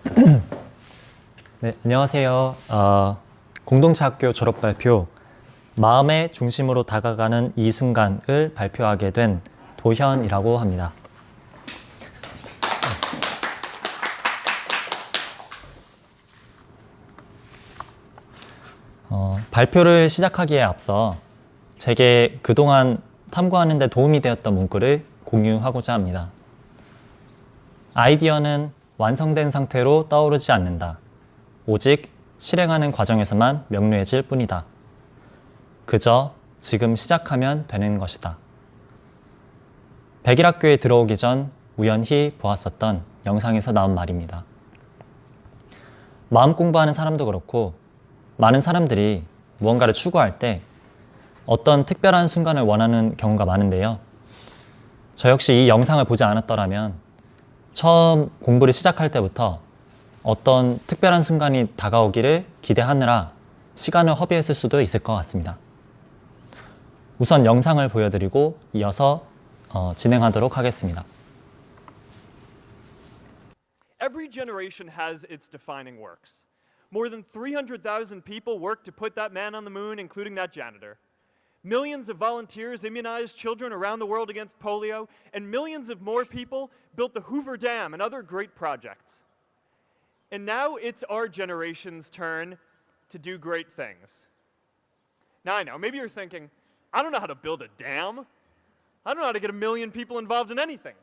네, 안녕하세요. 공동체 학교 졸업 발표, 마음의 중심으로 다가가는 이 순간을 발표하게 된 도현이라고 합니다. 발표를 시작하기에 앞서 제게 그동안 탐구하는 데 도움이 되었던 문구를 공유하고자 합니다. 아이디어는 완성된 상태로 떠오르지 않는다. 오직 실행하는 과정에서만 명료해질 뿐이다. 그저 지금 시작하면 되는 것이다. 백일학교에 들어오기 전 우연히 보았었던 영상에서 나온 말입니다. 마음 공부하는 사람도 그렇고 많은 사람들이 무언가를 추구할 때 어떤 특별한 순간을 원하는 경우가 많은데요. 저 역시 이 영상을 보지 않았더라면 처음 공부를 시작할 때부터 어떤 특별한 순간이 다가오기를 기대하느라 시간을 허비했을 수도 있을 것 같습니다. 우선 영상을 보여드리고 이어서 진행하도록 하겠습니다. Every generation has its defining works. More than 300,000 people worked to put that man on the moon, including that janitor. Millions of volunteers immunized children around the world against polio, and millions of more people built the Hoover Dam and other great projects. And now it's our generation's turn to do great things. Now I know, maybe you're thinking, I don't know how to build a dam. I don't know how to get 1 million people involved in anything.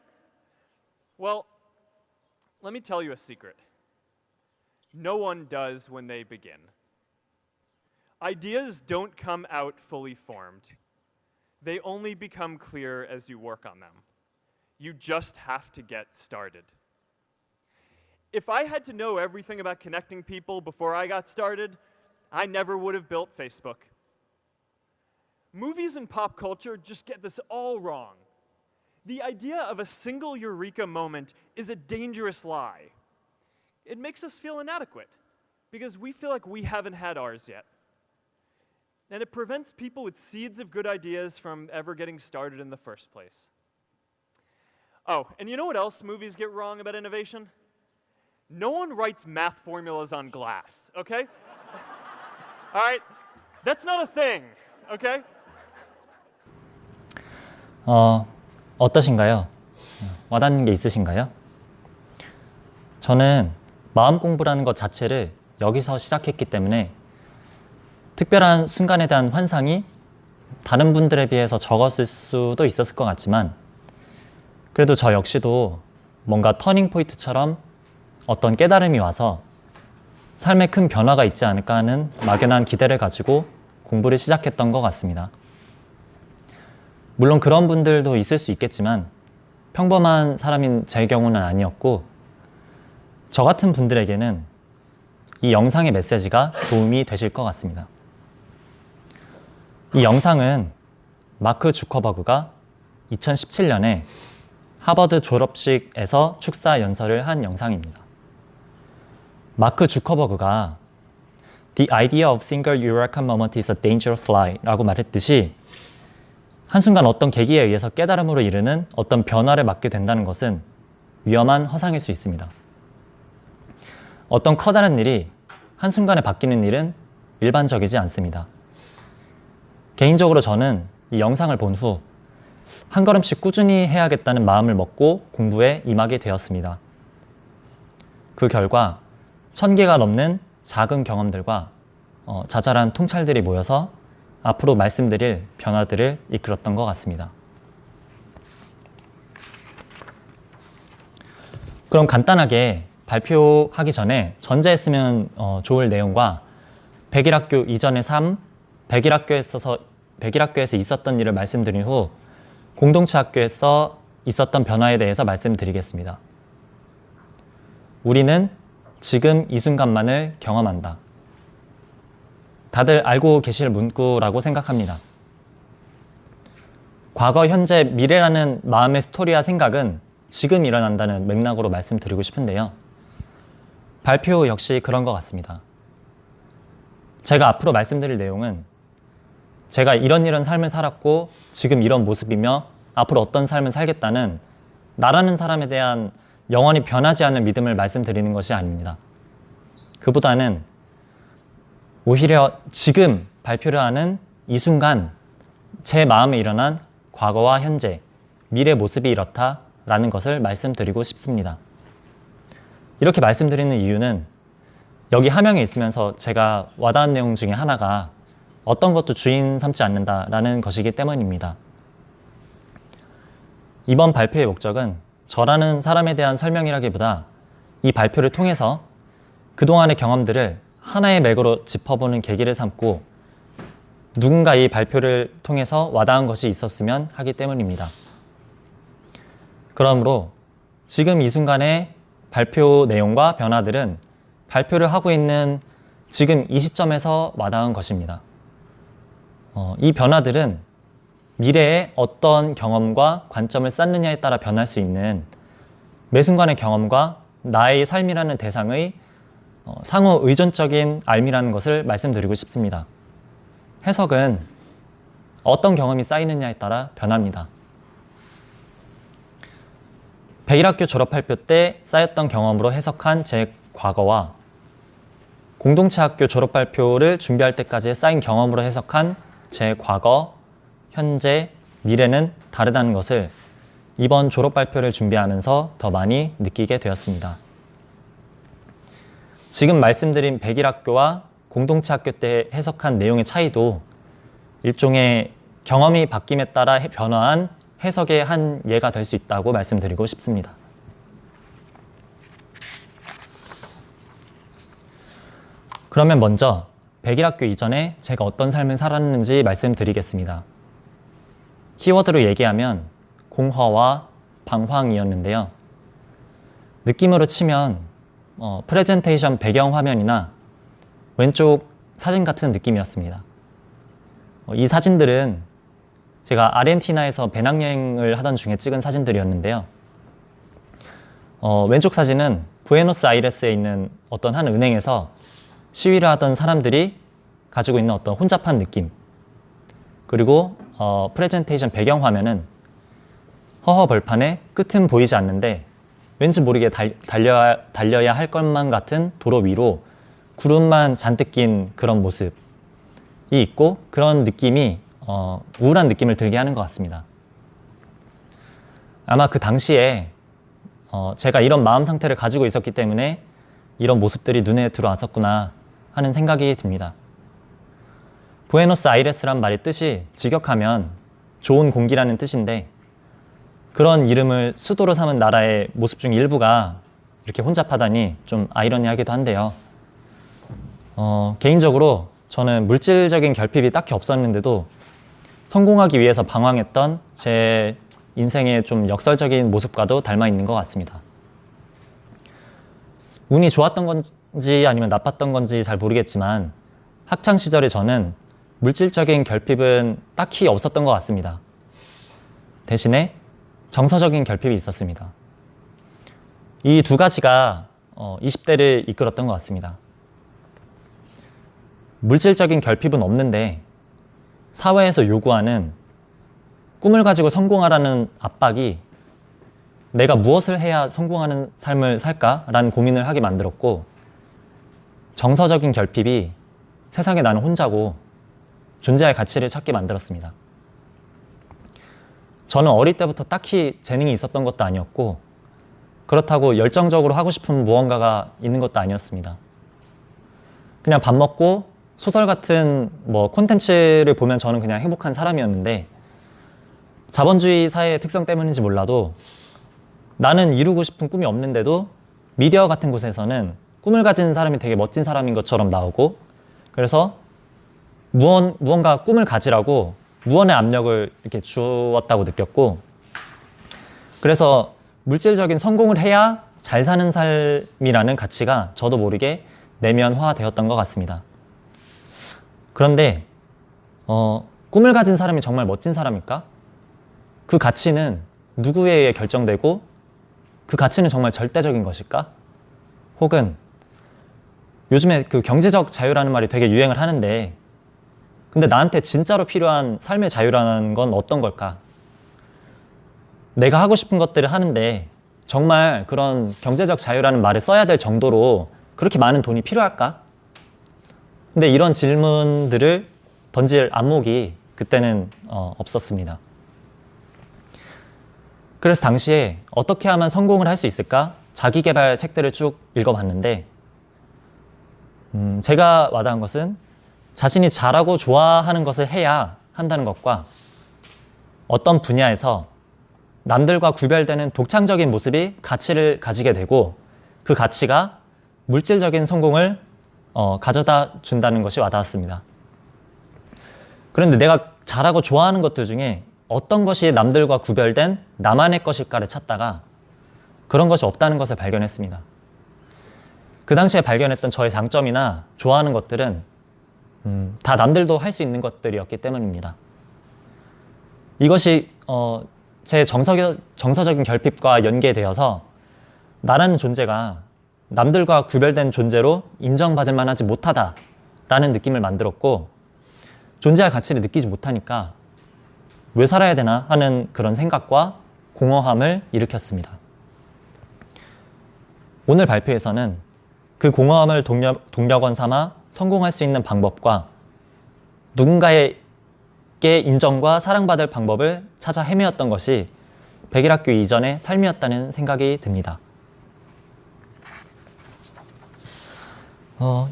Well, let me tell you a secret. No one does when they begin. Ideas don't come out fully formed. They only become clear as you work on them. You just have to get started. If I had to know everything about connecting people before I got started, I never would have built Facebook. Movies and pop culture just get this all wrong. The idea of a single eureka moment is a dangerous lie. It makes us feel inadequate because we feel like we haven't had ours yet. And it prevents people with seeds of good ideas from ever getting started in the first place. Oh, and you know what else movies get wrong about innovation? No one writes math formulas on glass, okay? All right? That's not a thing, okay? 어떠신가요? 와닿는 게 있으신가요? 저는 마음 공부라는 것 자체를 여기서 시작했기 때문에 특별한 순간에 대한 환상이 다른 분들에 비해서 적었을 수도 있었을 것 같지만 그래도 저 역시도 뭔가 터닝 포인트처럼 어떤 깨달음이 와서 삶에 큰 변화가 있지 않을까 하는 막연한 기대를 가지고 공부를 시작했던 것 같습니다. 물론 그런 분들도 있을 수 있겠지만 평범한 사람인 제 경우는 아니었고 저 같은 분들에게는 이 영상의 메시지가 도움이 되실 것 같습니다. 이 영상은 마크 주커버그가 2017년에 하버드 졸업식에서 축사 연설을 한 영상입니다. 마크 주커버그가 The idea of single eureka moment is a dangerous lie 라고 말했듯이 한순간 어떤 계기에 의해서 깨달음으로 이르는 어떤 변화를 맞게 된다는 것은 위험한 허상일 수 있습니다. 어떤 커다란 일이 한순간에 바뀌는 일은 일반적이지 않습니다. 개인적으로 저는 이 영상을 본 후 한 걸음씩 꾸준히 해야겠다는 마음을 먹고 공부에 임하게 되었습니다. 그 결과 1000개가 넘는 작은 경험들과 자잘한 통찰들이 모여서 앞으로 말씀드릴 변화들을 이끌었던 것 같습니다. 그럼 간단하게 발표하기 전에 전제했으면 좋을 내용과 백일학교 이전의 삶, 백일학교에서 있었던 일을 말씀드린 후 공동체 학교에서 있었던 변화에 대해서 말씀드리겠습니다. 우리는 지금 이 순간만을 경험한다. 다들 알고 계실 문구라고 생각합니다. 과거, 현재, 미래라는 마음의 스토리와 생각은 지금 일어난다는 맥락으로 말씀드리고 싶은데요. 발표 역시 그런 것 같습니다. 제가 앞으로 말씀드릴 내용은 제가 이런 삶을 살았고 지금 이런 모습이며 앞으로 어떤 삶을 살겠다는 나라는 사람에 대한 영원히 변하지 않을 믿음을 말씀드리는 것이 아닙니다. 그보다는 오히려 지금 발표를 하는 이 순간 제 마음에 일어난 과거와 현재, 미래 모습이 이렇다라는 것을 말씀드리고 싶습니다. 이렇게 말씀드리는 이유는 여기 함양에 있으면서 제가 와닿은 내용 중에 하나가 어떤 것도 주인 삼지 않는다라는 것이기 때문입니다. 이번 발표의 목적은 저라는 사람에 대한 설명이라기보다 이 발표를 통해서 그동안의 경험들을 하나의 맥으로 짚어보는 계기를 삼고 누군가 이 발표를 통해서 와닿은 것이 있었으면 하기 때문입니다. 그러므로 지금 이 순간의 발표 내용과 변화들은 발표를 하고 있는 지금 이 시점에서 와닿은 것입니다. 이 변화들은 미래에 어떤 경험과 관점을 쌓느냐에 따라 변할 수 있는 매 순간의 경험과 나의 삶이라는 대상의 상호 의존적인 알미라는 것을 말씀드리고 싶습니다. 해석은 어떤 경험이 쌓이느냐에 따라 변합니다. 백일학교 졸업발표 때 쌓였던 경험으로 해석한 제 과거와 공동체 학교 졸업발표를 준비할 때까지 쌓인 경험으로 해석한 제 과거, 현재, 미래는 다르다는 것을 이번 졸업발표를 준비하면서 더 많이 느끼게 되었습니다. 지금 말씀드린 백일학교와 공동체 학교 때 해석한 내용의 차이도 일종의 경험이 바뀜에 따라 변화한 해석의 한 예가 될 수 있다고 말씀드리고 싶습니다. 그러면 먼저 백일학교 이전에 제가 어떤 삶을 살았는지 말씀드리겠습니다. 키워드로 얘기하면 공허와 방황이었는데요. 느낌으로 치면 프레젠테이션 배경 화면이나 왼쪽 사진 같은 느낌이었습니다. 이 사진들은 제가 아르헨티나에서 배낭여행을 하던 중에 찍은 사진들이었는데요. 왼쪽 사진은 부에노스아이레스에 있는 어떤 한 은행에서 시위를 하던 사람들이 가지고 있는 어떤 혼잡한 느낌, 그리고 프레젠테이션 배경 화면은 허허 벌판에 끝은 보이지 않는데 왠지 모르게 달려야 할 것만 같은 도로 위로 구름만 잔뜩 낀 그런 모습이 있고, 그런 느낌이 우울한 느낌을 들게 하는 것 같습니다. 아마 그 당시에 제가 이런 마음 상태를 가지고 있었기 때문에 이런 모습들이 눈에 들어왔었구나 하는 생각이 듭니다. 부에노스아이레스란 말의 뜻이 직역하면 좋은 공기라는 뜻인데, 그런 이름을 수도로 삼은 나라의 모습 중 일부가 이렇게 혼잡하다니 좀 아이러니하기도 한데요. 개인적으로 저는 물질적인 결핍이 딱히 없었는데도 성공하기 위해서 방황했던 제 인생의 좀 역설적인 모습과도 닮아 있는 것 같습니다. 운이 좋았던 건지 아니면 나빴던 건지 잘 모르겠지만 학창 시절에 저는 물질적인 결핍은 딱히 없었던 것 같습니다. 대신에 정서적인 결핍이 있었습니다. 이 두 가지가 20대를 이끌었던 것 같습니다. 물질적인 결핍은 없는데 사회에서 요구하는 꿈을 가지고 성공하라는 압박이 내가 무엇을 해야 성공하는 삶을 살까라는 고민을 하게 만들었고, 정서적인 결핍이 세상에 나는 혼자고 존재할 가치를 찾게 만들었습니다. 저는 어릴 때부터 딱히 재능이 있었던 것도 아니었고, 그렇다고 열정적으로 하고 싶은 무언가가 있는 것도 아니었습니다. 그냥 밥 먹고 소설 같은 콘텐츠를 보면 저는 그냥 행복한 사람이었는데, 자본주의 사회의 특성 때문인지 몰라도 나는 이루고 싶은 꿈이 없는데도 미디어 같은 곳에서는 꿈을 가진 사람이 되게 멋진 사람인 것처럼 나오고, 그래서 무언가 꿈을 가지라고 무언의 압력을 이렇게 주었다고 느꼈고, 그래서 물질적인 성공을 해야 잘 사는 삶이라는 가치가 저도 모르게 내면화되었던 것 같습니다. 그런데 꿈을 가진 사람이 정말 멋진 사람일까? 그 가치는 누구에 의해 결정되고 그 가치는 정말 절대적인 것일까? 혹은 요즘에 그 경제적 자유라는 말이 되게 유행을 하는데, 근데 나한테 진짜로 필요한 삶의 자유라는 건 어떤 걸까? 내가 하고 싶은 것들을 하는데 정말 그런 경제적 자유라는 말을 써야 될 정도로 그렇게 많은 돈이 필요할까? 근데 이런 질문들을 던질 안목이 그때는 없었습니다. 그래서 당시에 어떻게 하면 성공을 할 수 있을까? 자기계발 책들을 쭉 읽어봤는데 제가 와닿은 것은 자신이 잘하고 좋아하는 것을 해야 한다는 것과 어떤 분야에서 남들과 구별되는 독창적인 모습이 가치를 가지게 되고 그 가치가 물질적인 성공을 가져다 준다는 것이 와닿았습니다. 그런데 내가 잘하고 좋아하는 것들 중에 어떤 것이 남들과 구별된 나만의 것일까를 찾다가 그런 것이 없다는 것을 발견했습니다. 그 당시에 발견했던 저의 장점이나 좋아하는 것들은 다 남들도 할 수 있는 것들이었기 때문입니다. 이것이 제 정서적인 결핍과 연계되어서 나라는 존재가 남들과 구별된 존재로 인정받을 만하지 못하다라는 느낌을 만들었고 존재할 가치를 느끼지 못하니까 왜 살아야 되나 하는 그런 생각과 공허함을 일으켰습니다. 오늘 발표에서는 그 공허함을 동력원 삼아 성공할 수 있는 방법과 누군가에게 인정과 사랑받을 방법을 찾아 헤매었던 것이 백일학교 이전의 삶이었다는 생각이 듭니다.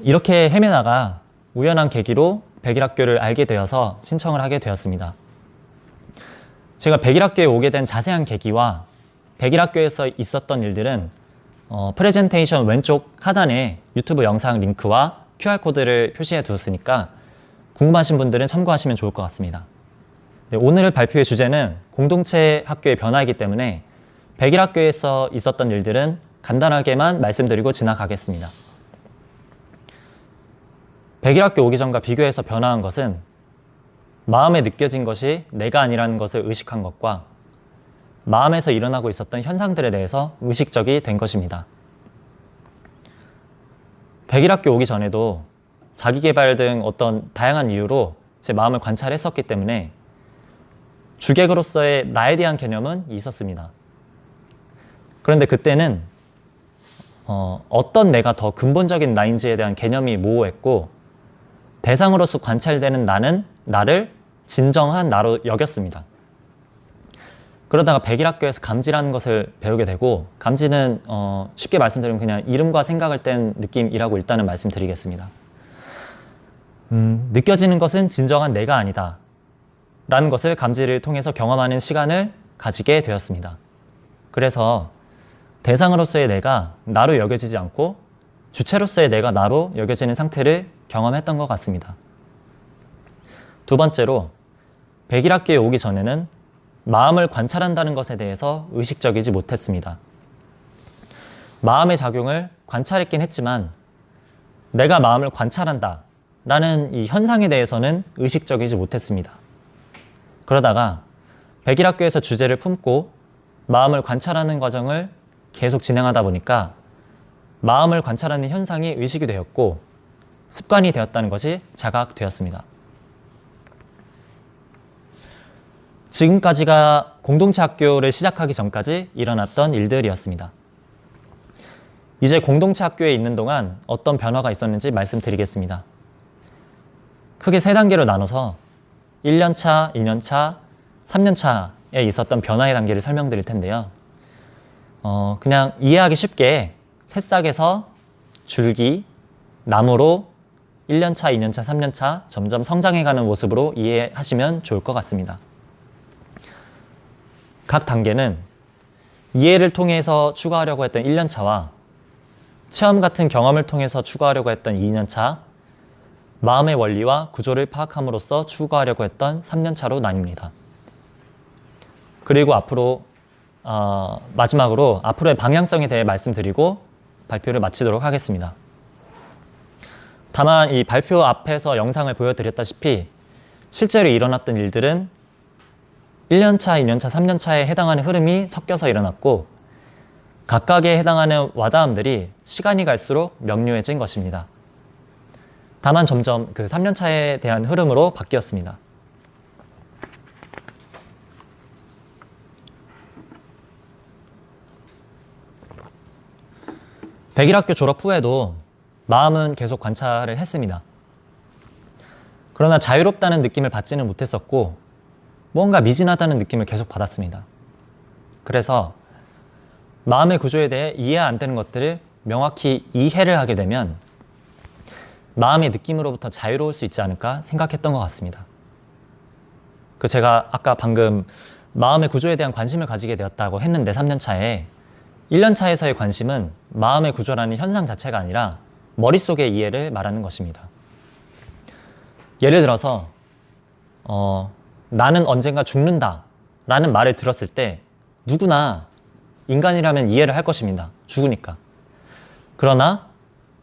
이렇게 헤매다가 우연한 계기로 백일학교를 알게 되어서 신청을 하게 되었습니다. 제가 백일학교에 오게 된 자세한 계기와 백일학교에서 있었던 일들은 프레젠테이션 왼쪽 하단에 유튜브 영상 링크와 QR코드를 표시해 두었으니까 궁금하신 분들은 참고하시면 좋을 것 같습니다. 네, 오늘 발표의 주제는 공동체 학교의 변화이기 때문에 백일학교에서 있었던 일들은 간단하게만 말씀드리고 지나가겠습니다. 백일학교 오기 전과 비교해서 변화한 것은 마음에 느껴진 것이 내가 아니라는 것을 의식한 것과 마음에서 일어나고 있었던 현상들에 대해서 의식적이 된 것입니다. 백일학교 오기 전에도 자기계발 등 어떤 다양한 이유로 제 마음을 관찰했었기 때문에 주객으로서의 나에 대한 개념은 있었습니다. 그런데 그때는 어떤 내가 더 근본적인 나인지에 대한 개념이 모호했고 대상으로서 관찰되는 나는 나를 진정한 나로 여겼습니다. 그러다가 백일학교에서 감지라는 것을 배우게 되고 감지는 쉽게 말씀드리면 그냥 이름과 생각을 뗀 느낌이라고 일단은 말씀드리겠습니다. 느껴지는 것은 진정한 내가 아니다 라는 것을 감지를 통해서 경험하는 시간을 가지게 되었습니다. 그래서 대상으로서의 내가 나로 여겨지지 않고 주체로서의 내가 나로 여겨지는 상태를 경험했던 것 같습니다. 두 번째로 백일학교에 오기 전에는 마음을 관찰한다는 것에 대해서 의식적이지 못했습니다. 마음의 작용을 관찰했긴 했지만 내가 마음을 관찰한다 라는 이 현상에 대해서는 의식적이지 못했습니다. 그러다가 백일학교에서 주제를 품고 마음을 관찰하는 과정을 계속 진행하다 보니까 마음을 관찰하는 현상이 의식이 되었고 습관이 되었다는 것이 자각되었습니다. 지금까지가 공동체 학교를 시작하기 전까지 일어났던 일들이었습니다. 이제 공동체 학교에 있는 동안 어떤 변화가 있었는지 말씀드리겠습니다. 크게 세 단계로 나눠서 1년차, 2년차, 3년차에 있었던 변화의 단계를 설명드릴 텐데요. 그냥 이해하기 쉽게 새싹에서 줄기, 나무로 1년차, 2년차, 3년차 점점 성장해가는 모습으로 이해하시면 좋을 것 같습니다. 각 단계는 이해를 통해서 추구하려고 했던 1년차와 체험 같은 경험을 통해서 추구하려고 했던 2년차, 마음의 원리와 구조를 파악함으로써 추구하려고 했던 3년차로 나뉩니다. 그리고 앞으로 마지막으로 앞으로의 방향성에 대해 말씀드리고 발표를 마치도록 하겠습니다. 다만 이 발표 앞에서 영상을 보여드렸다시피 실제로 일어났던 일들은 1년차, 2년차, 3년차에 해당하는 흐름이 섞여서 일어났고 각각에 해당하는 와닿음들이 시간이 갈수록 명료해진 것입니다. 다만 점점 그 3년차에 대한 흐름으로 바뀌었습니다. 백일학교 졸업 후에도 마음은 계속 관찰을 했습니다. 그러나 자유롭다는 느낌을 받지는 못했었고 뭔가 미진하다는 느낌을 계속 받았습니다. 그래서 마음의 구조에 대해 이해 안 되는 것들을 명확히 이해를 하게 되면 마음의 느낌으로부터 자유로울 수 있지 않을까 생각했던 것 같습니다. 제가 아까 방금 마음의 구조에 대한 관심을 가지게 되었다고 했는데 3년 차에 1년 차에서의 관심은 마음의 구조라는 현상 자체가 아니라 머릿속의 이해를 말하는 것입니다. 예를 들어서 나는 언젠가 죽는다 라는 말을 들었을 때 누구나 인간이라면 이해를 할 것입니다. 죽으니까. 그러나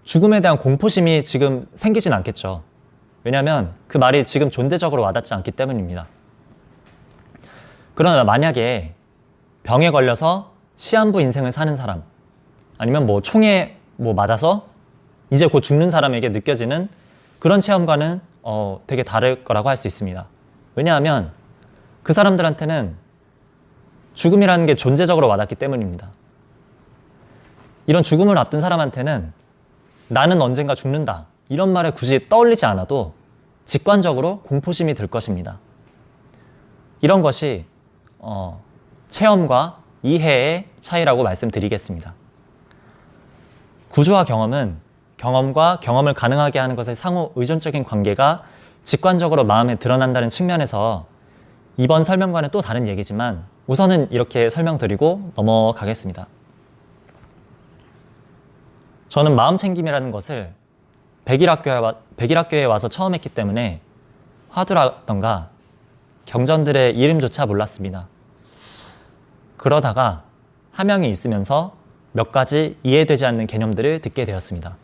죽음에 대한 공포심이 지금 생기진 않겠죠. 왜냐하면 그 말이 지금 존재적으로 와닿지 않기 때문입니다. 그러나 만약에 병에 걸려서 시한부 인생을 사는 사람, 아니면 총에 맞아서 이제 곧 죽는 사람에게 느껴지는 그런 체험과는 되게 다를 거라고 할 수 있습니다. 왜냐하면 그 사람들한테는 죽음이라는 게 존재적으로 와닿기 때문입니다. 이런 죽음을 앞둔 사람한테는 나는 언젠가 죽는다 이런 말을 굳이 떠올리지 않아도 직관적으로 공포심이 들 것입니다. 이런 것이 체험과 이해의 차이라고 말씀드리겠습니다. 구조와 경험은 경험과 경험을 가능하게 하는 것의 상호 의존적인 관계가 직관적으로 마음에 드러난다는 측면에서 이번 설명과는 또 다른 얘기지만 우선은 이렇게 설명드리고 넘어가겠습니다. 저는 마음챙김이라는 것을 백일학교에 와서 처음 했기 때문에 화두라던가 경전들의 이름조차 몰랐습니다. 그러다가 함양에 있으면서 몇 가지 이해되지 않는 개념들을 듣게 되었습니다.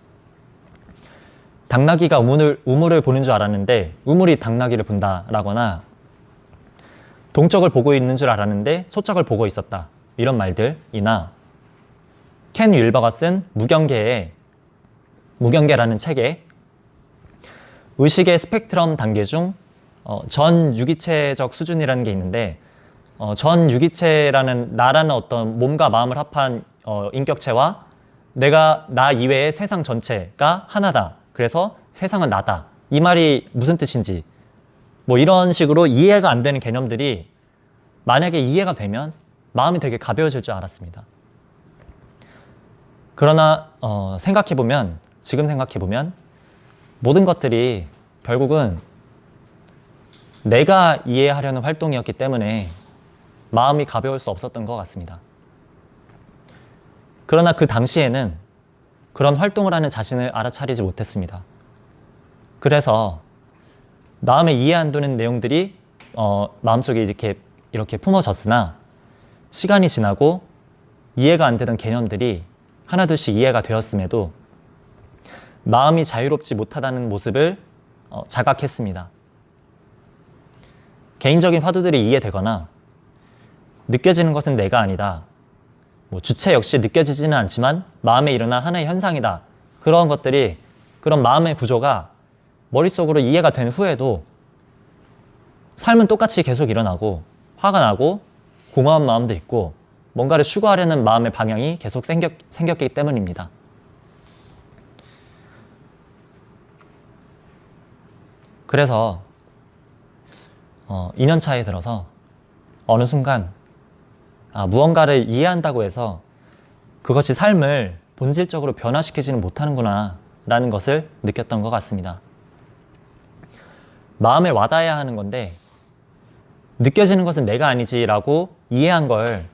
당나귀가 우물을 보는 줄 알았는데 우물이 당나귀를 본다라거나 동적을 보고 있는 줄 알았는데 소적을 보고 있었다. 이런 말들이나 켄 윌버가 쓴 무경계라는 책에 의식의 스펙트럼 단계 중 전 유기체적 수준이라는 게 있는데 전 유기체라는 나라는 어떤 몸과 마음을 합한 인격체와 나 이외의 세상 전체가 하나다. 그래서 세상은 나다. 이 말이 무슨 뜻인지 이런 식으로 이해가 안 되는 개념들이 만약에 이해가 되면 마음이 되게 가벼워질 줄 알았습니다. 그러나 지금 생각해보면 모든 것들이 결국은 내가 이해하려는 활동이었기 때문에 마음이 가벼울 수 없었던 것 같습니다. 그러나 그 당시에는 그런 활동을 하는 자신을 알아차리지 못했습니다. 그래서 마음에 이해 안 되는 내용들이 마음속에 이렇게 품어졌으나 시간이 지나고 이해가 안 되던 개념들이 하나둘씩 이해가 되었음에도 마음이 자유롭지 못하다는 모습을 자각했습니다. 개인적인 화두들이 이해되거나 느껴지는 것은 내가 아니다. 주체 역시 느껴지지는 않지만 마음에 일어난 하나의 현상이다. 그런 마음의 구조가 머릿속으로 이해가 된 후에도 삶은 똑같이 계속 일어나고 화가 나고 공허한 마음도 있고 뭔가를 추구하려는 마음의 방향이 계속 생겼기 때문입니다. 그래서 2년 차에 들어서 어느 순간 무언가를 이해한다고 해서 그것이 삶을 본질적으로 변화시키지는 못하는구나 라는 것을 느꼈던 것 같습니다. 마음에 와닿아야 하는 건데 느껴지는 것은 내가 아니지라고 이해한 걸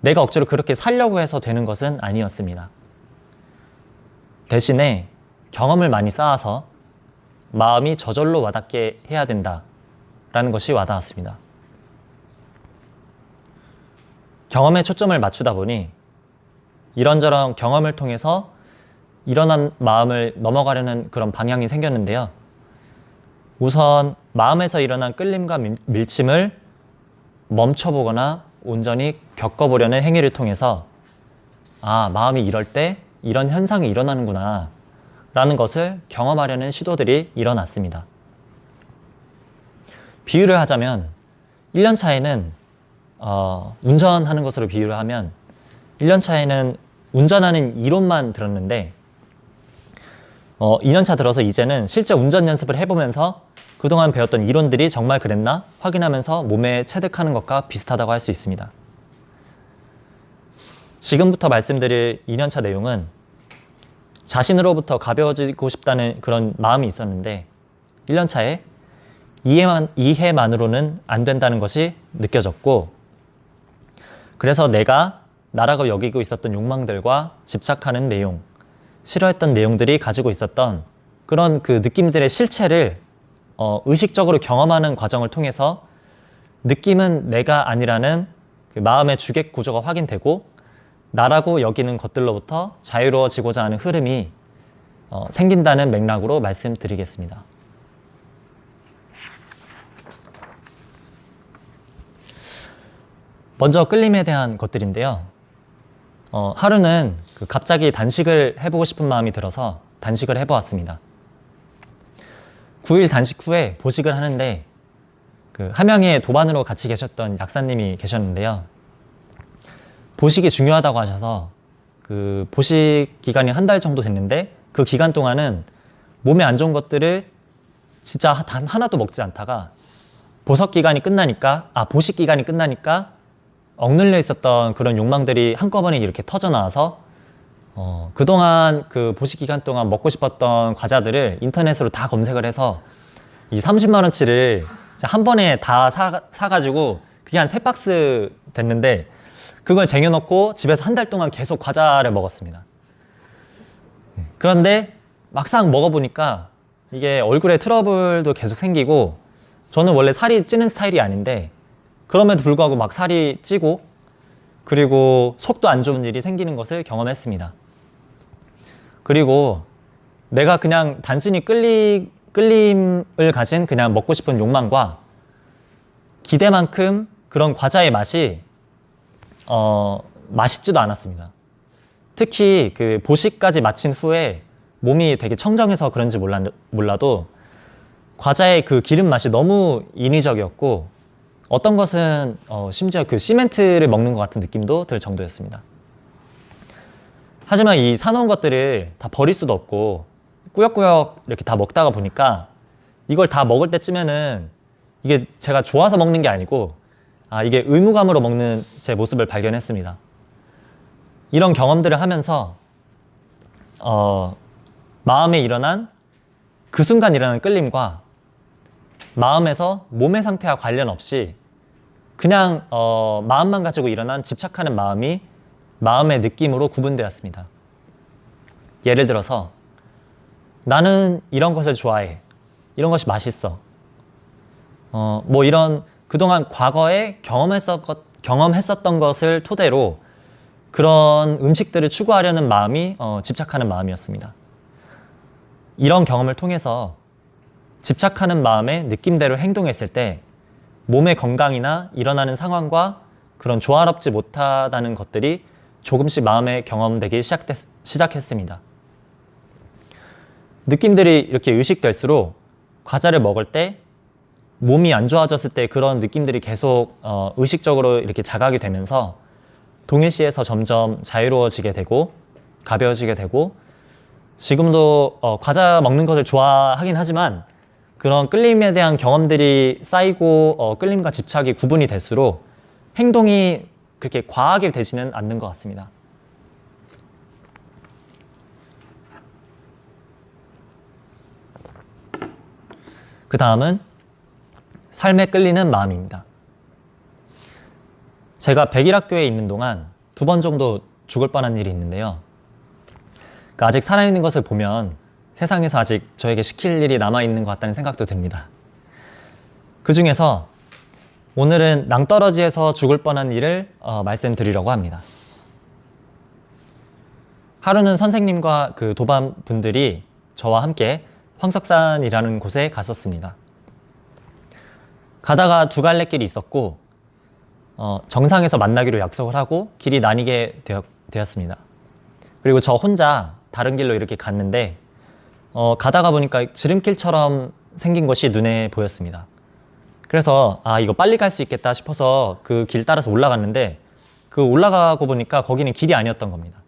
내가 억지로 그렇게 살려고 해서 되는 것은 아니었습니다. 대신에 경험을 많이 쌓아서 마음이 저절로 와닿게 해야 된다라는 것이 와닿았습니다. 경험에 초점을 맞추다 보니 이런저런 경험을 통해서 일어난 마음을 넘어가려는 그런 방향이 생겼는데요. 우선 마음에서 일어난 끌림과 밀침을 멈춰보거나 온전히 겪어보려는 행위를 통해서 마음이 이럴 때 이런 현상이 일어나는구나 라는 것을 경험하려는 시도들이 일어났습니다. 비유를 하자면 1년 차에는 운전하는 것으로 비유를 하면 1년 차에는 운전하는 이론만 들었는데 2년차 들어서 이제는 실제 운전 연습을 해보면서 그동안 배웠던 이론들이 정말 그랬나 확인하면서 몸에 체득하는 것과 비슷하다고 할 수 있습니다. 지금부터 말씀드릴 2년차 내용은 자신으로부터 가벼워지고 싶다는 그런 마음이 있었는데 1년차에 이해만으로는 안 된다는 것이 느껴졌고, 그래서 내가 나라고 여기고 있었던 욕망들과 집착하는 내용, 싫어했던 내용들이 가지고 있었던 그런 그 느낌들의 실체를 의식적으로 경험하는 과정을 통해서 느낌은 내가 아니라는 그 마음의 주객 구조가 확인되고 나라고 여기는 것들로부터 자유로워지고자 하는 흐름이 생긴다는 맥락으로 말씀드리겠습니다. 먼저 끌림에 대한 것들인데요. 하루는 갑자기 단식을 해보고 싶은 마음이 들어서 단식을 해보았습니다. 9일 단식 후에 보식을 하는데 함양에 도반으로 같이 계셨던 약사님이 계셨는데요. 보식이 중요하다고 하셔서 그 보식 기간이 한 달 정도 됐는데 그 기간 동안은 몸에 안 좋은 것들을 진짜 단 하나도 먹지 않다가 보식 기간이 끝나니까 억눌려 있었던 그런 욕망들이 한꺼번에 이렇게 터져 나와서 그동안 그 보식 기간 동안 먹고 싶었던 과자들을 인터넷으로 다 검색을 해서 이 30만 원치를 한 번에 다 사가지고 그게 한 3박스 됐는데 그걸 쟁여놓고 집에서 한 달 동안 계속 과자를 먹었습니다. 그런데 막상 먹어보니까 이게 얼굴에 트러블도 계속 생기고, 저는 원래 살이 찌는 스타일이 아닌데 그럼에도 불구하고 막 살이 찌고, 그리고 속도 안 좋은 일이 생기는 것을 경험했습니다. 그리고 내가 그냥 단순히 끌림을 가진 그냥 먹고 싶은 욕망과 기대만큼 그런 과자의 맛이 맛있지도 않았습니다. 특히 그 보식까지 마친 후에 몸이 되게 청정해서 그런지 몰라도 과자의 그 기름 맛이 너무 인위적이었고, 어떤 것은 심지어 그 시멘트를 먹는 것 같은 느낌도 들 정도였습니다. 하지만 이 사놓은 것들을 다 버릴 수도 없고 꾸역꾸역 이렇게 다 먹다가 보니까 이걸 다 먹을 때쯤에는 이게 제가 좋아서 먹는 게 아니고 이게 의무감으로 먹는 제 모습을 발견했습니다. 이런 경험들을 하면서 마음에 일어난 그 순간 일어나는 끌림과 마음에서 몸의 상태와 관련 없이 그냥 마음만 가지고 일어난 집착하는 마음이 마음의 느낌으로 구분되었습니다. 예를 들어서 나는 이런 것을 좋아해. 이런 것이 맛있어. 뭐 이런 그동안 과거에 경험했었던 것을 토대로 그런 음식들을 추구하려는 마음이 집착하는 마음이었습니다. 이런 경험을 통해서 집착하는 마음의 느낌대로 행동했을 때 몸의 건강이나 일어나는 상황과 그런 조화롭지 못하다는 것들이 조금씩 마음에 경험되기 시작했습니다. 느낌들이 이렇게 의식될수록 과자를 먹을 때 몸이 안 좋아졌을 때 그런 느낌들이 계속 의식적으로 이렇게 자각이 되면서 동일시에서 점점 자유로워지게 되고 가벼워지게 되고, 지금도 과자 먹는 것을 좋아하긴 하지만 그런 끌림에 대한 경험들이 쌓이고 끌림과 집착이 구분이 될수록 행동이 그렇게 과하게 되지는 않는 것 같습니다. 그 다음은 삶에 끌리는 마음입니다. 제가 백일학교에 있는 동안 2번 정도 죽을 뻔한 일이 있는데요. 그러니까 아직 살아있는 것을 보면 세상에서 아직 저에게 시킬 일이 남아있는 것 같다는 생각도 듭니다. 그 중에서 오늘은 낭떠러지에서 죽을 뻔한 일을 말씀드리려고 합니다. 하루는 선생님과 그 도반 분들이 저와 함께 황석산이라는 곳에 갔었습니다. 가다가 2갈래길이 있었고 정상에서 만나기로 약속을 하고 길이 나뉘게 되었습니다. 그리고 저 혼자 다른 길로 이렇게 갔는데 가다가 보니까 지름길처럼 생긴 것이 눈에 보였습니다. 그래서 이거 빨리 갈 수 있겠다 싶어서 그 길 따라서 올라갔는데 그 올라가고 보니까 거기는 길이 아니었던 겁니다.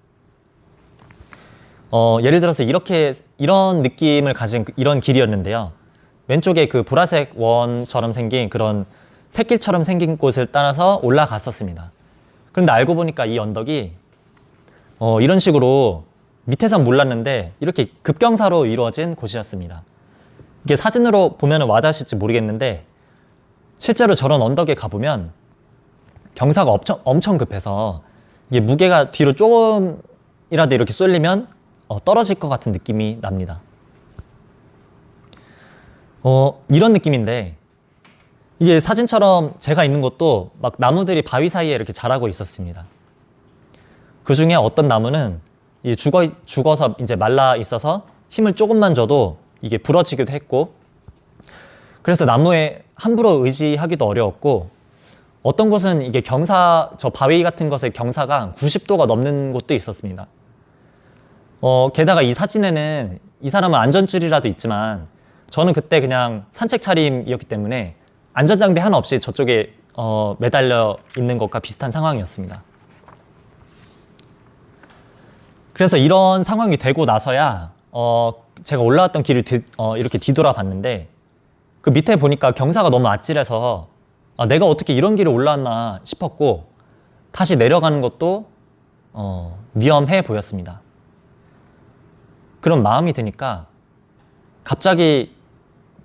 예를 들어서 이런 느낌을 가진 이런 길이었는데요. 왼쪽에 그 보라색 원처럼 생긴 그런 샛길처럼 생긴 곳을 따라서 올라갔었습니다. 그런데 알고 보니까 이 언덕이 이런 식으로 밑에선 몰랐는데 이렇게 급경사로 이루어진 곳이었습니다. 이게 사진으로 보면 와닿으실지 모르겠는데 실제로 저런 언덕에 가보면 경사가 엄청 급해서 이게 무게가 뒤로 조금이라도 이렇게 쏠리면 떨어질 것 같은 느낌이 납니다. 이런 느낌인데 이게 사진처럼 제가 있는 곳도 막 나무들이 바위 사이에 이렇게 자라고 있었습니다. 그 중에 어떤 나무는 죽어서 이제 말라 있어서 힘을 조금만 줘도 이게 부러지기도 했고, 그래서 나무에 함부로 의지하기도 어려웠고, 어떤 곳은 이게 저 바위 같은 것의 경사가 90도가 넘는 곳도 있었습니다. 게다가 이 사진에는 이 사람은 안전줄이라도 있지만 저는 그때 그냥 산책 차림이었기 때문에 안전장비 하나 없이 저쪽에 매달려 있는 것과 비슷한 상황이었습니다. 그래서 이런 상황이 되고 나서야 제가 올라왔던 길을 이렇게 뒤돌아봤는데 그 밑에 보니까 경사가 너무 아찔해서 내가 어떻게 이런 길을 올라왔나 싶었고 다시 내려가는 것도 위험해 보였습니다. 그런 마음이 드니까 갑자기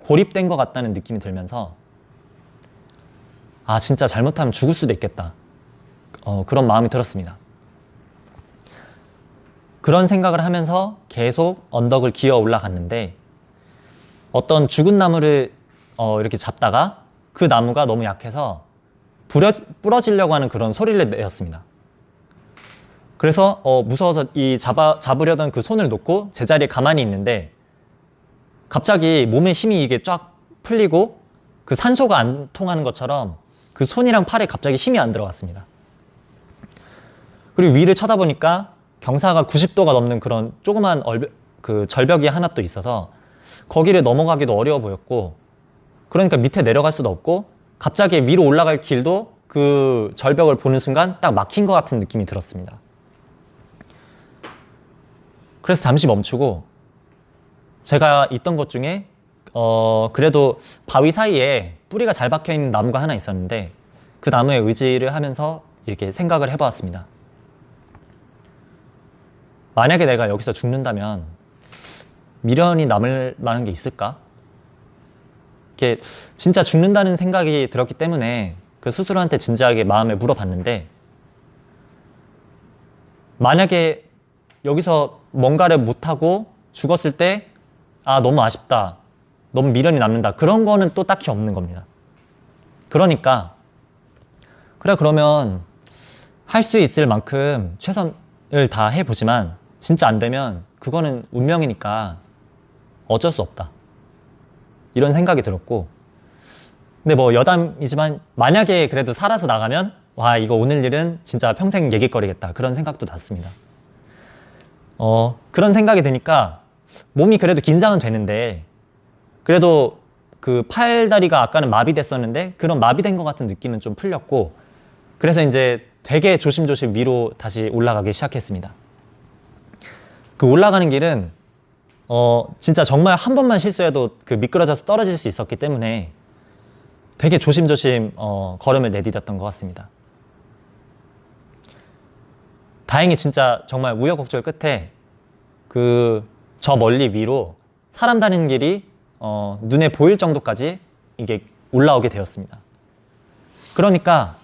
고립된 것 같다는 느낌이 들면서 진짜 잘못하면 죽을 수도 있겠다. 그런 마음이 들었습니다. 그런 생각을 하면서 계속 언덕을 기어 올라갔는데 어떤 죽은 나무를 이렇게 잡다가 그 나무가 너무 약해서 부러지려고 하는 그런 소리를 내었습니다. 그래서 무서워서 잡으려던 그 손을 놓고 제자리에 가만히 있는데 갑자기 몸에 힘이 이게 쫙 풀리고 그 산소가 안 통하는 것처럼 그 손이랑 팔에 갑자기 힘이 안 들어갔습니다. 그리고 위를 쳐다보니까 경사가 90도가 넘는 그런 조그만 그 절벽이 하나 또 있어서 거기를 넘어가기도 어려워 보였고, 그러니까 밑에 내려갈 수도 없고 갑자기 위로 올라갈 길도 그 절벽을 보는 순간 딱 막힌 것 같은 느낌이 들었습니다. 그래서 잠시 멈추고 제가 있던 곳 중에 그래도 바위 사이에 뿌리가 잘 박혀있는 나무가 하나 있었는데 그 나무에 의지를 하면서 이렇게 생각을 해보았습니다. 만약에 내가 여기서 죽는다면 미련이 남을 만한 게 있을까? 이렇게 진짜 죽는다는 생각이 들었기 때문에 그 스스로한테 진지하게 마음에 물어봤는데 만약에 여기서 뭔가를 못하고 죽었을 때 너무 아쉽다, 너무 미련이 남는다, 그런 거는 또 딱히 없는 겁니다. 그러니까 그러면 할 수 있을 만큼 최선을 다 해보지만 진짜 안 되면 그거는 운명이니까 어쩔 수 없다, 이런 생각이 들었고, 근데 뭐 여담이지만 만약에 그래도 살아서 나가면 이거 오늘 일은 진짜 평생 얘기거리겠다, 그런 생각도 났습니다. 그런 생각이 드니까 몸이 그래도 긴장은 되는데 그래도 그 팔다리가 아까는 마비됐었는데 그런 마비된 것 같은 느낌은 좀 풀렸고, 그래서 이제 되게 조심조심 위로 다시 올라가기 시작했습니다. 그 올라가는 길은 진짜 정말 한 번만 실수해도 그 미끄러져서 떨어질 수 있었기 때문에 되게 조심조심 걸음을 내디뎠던 것 같습니다. 다행히 진짜 정말 우여곡절 끝에 저 멀리 위로 사람 다니는 길이 눈에 보일 정도까지 이게 올라오게 되었습니다. 그러니까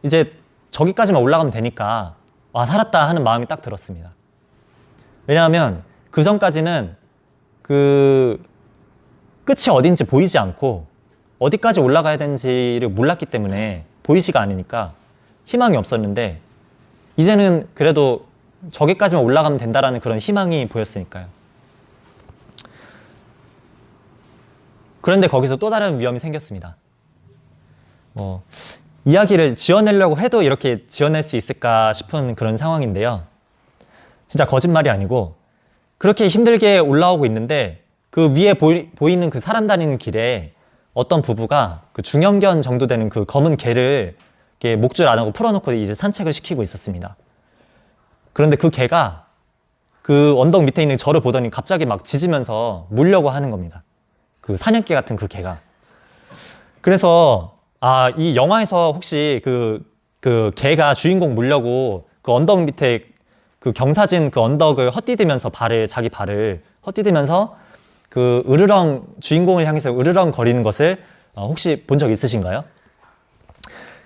이제 저기까지만 올라가면 되니까 살았다 하는 마음이 딱 들었습니다. 왜냐하면 그 전까지는 그 끝이 어딘지 보이지 않고 어디까지 올라가야 되는지를 몰랐기 때문에 보이지가 않으니까 희망이 없었는데 이제는 그래도 저기까지만 올라가면 된다라는 그런 희망이 보였으니까요. 그런데 거기서 또 다른 위험이 생겼습니다. 이야기를 지어내려고 해도 이렇게 지어낼 수 있을까 싶은 그런 상황인데요. 진짜 거짓말이 아니고 그렇게 힘들게 올라오고 있는데 그 위에 보이는 그 사람 다니는 길에 어떤 부부가 그 중형견 정도 되는 그 검은 개를 이렇게 목줄 안 하고 풀어놓고 이제 산책을 시키고 있었습니다. 그런데 그 개가 그 언덕 밑에 있는 저를 보더니 갑자기 막 짖으면서 물려고 하는 겁니다. 그 사냥개 같은 그 개가. 그래서 이 영화에서 혹시 그 개가 주인공 물려고 그 언덕 밑에 그 경사진 그 언덕을 헛디디면서 자기 발을 헛디디면서 그 주인공을 향해서 으르렁 거리는 것을 혹시 본 적 있으신가요?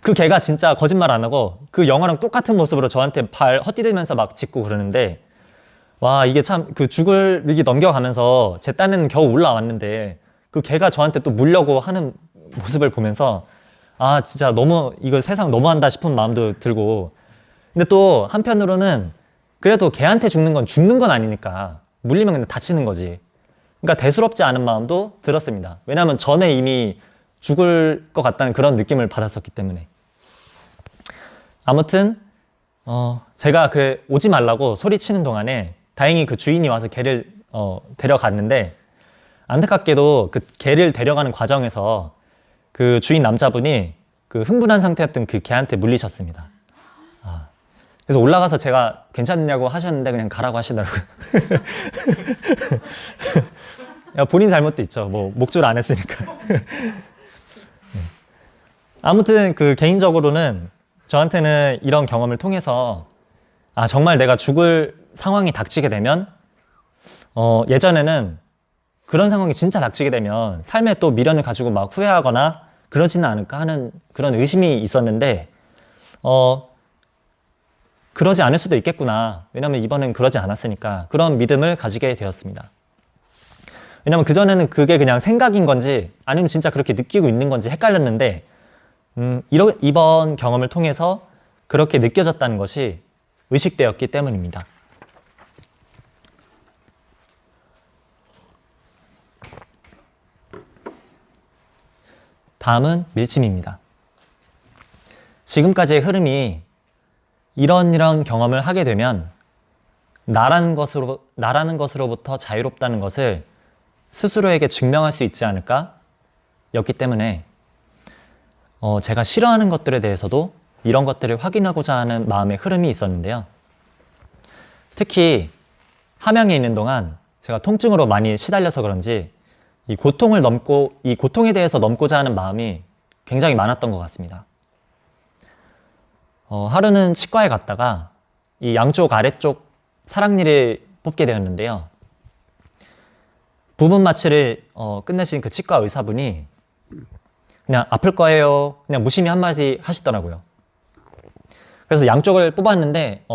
그 개가 진짜 거짓말 안 하고 그 영화랑 똑같은 모습으로 저한테 발 헛디디면서 막 짖고 그러는데, 와, 이게 참 그 죽을 위기 넘겨가면서 제 딴에는 겨우 올라왔는데 그 개가 저한테 또 물려고 하는 모습을 보면서 진짜 너무 이거 세상 너무한다 싶은 마음도 들고, 근데 또 한편으로는 그래도 개한테 죽는 건 아니니까 물리면 그냥 다치는 거지. 그러니까 대수롭지 않은 마음도 들었습니다. 왜냐하면 전에 이미 죽을 것 같다는 그런 느낌을 받았었기 때문에. 아무튼 제가 오지 말라고 소리치는 동안에 다행히 그 주인이 와서 개를 데려갔는데, 안타깝게도 그 개를 데려가는 과정에서 그 주인 남자분이 그 흥분한 상태였던 그 개한테 물리셨습니다. 그래서 올라가서 제가 괜찮냐고 하셨는데 그냥 가라고 하시더라고요. 본인 잘못도 있죠. 뭐 목줄 안 했으니까. 아무튼 그 개인적으로는 저한테는 이런 경험을 통해서 정말 내가 죽을 상황이 닥치게 되면 예전에는 그런 상황이 진짜 닥치게 되면 삶에 또 미련을 가지고 막 후회하거나 그러지는 않을까 하는 그런 의심이 있었는데 그러지 않을 수도 있겠구나. 왜냐면 이번엔 그러지 않았으니까 그런 믿음을 가지게 되었습니다. 왜냐면 그전에는 그게 그냥 생각인 건지 아니면 진짜 그렇게 느끼고 있는 건지 헷갈렸는데 이번 경험을 통해서 그렇게 느껴졌다는 것이 의식되었기 때문입니다. 다음은 밀침입니다. 지금까지의 흐름이 이런 경험을 하게 되면 나라는 것으로부터 자유롭다는 것을 스스로에게 증명할 수 있지 않을까? 였기 때문에 제가 싫어하는 것들에 대해서도 이런 것들을 확인하고자 하는 마음의 흐름이 있었는데요. 특히 함양에 있는 동안 제가 통증으로 많이 시달려서 그런지 이 고통에 대해서 넘고자 하는 마음이 굉장히 많았던 것 같습니다. 하루는 치과에 갔다가 이 양쪽 아래쪽 사랑니를 뽑게 되었는데요. 부분 마취를 끝내신 그 치과 의사분이 그냥 아플 거예요. 그냥 무심히 한마디 하시더라고요. 그래서 양쪽을 뽑았는데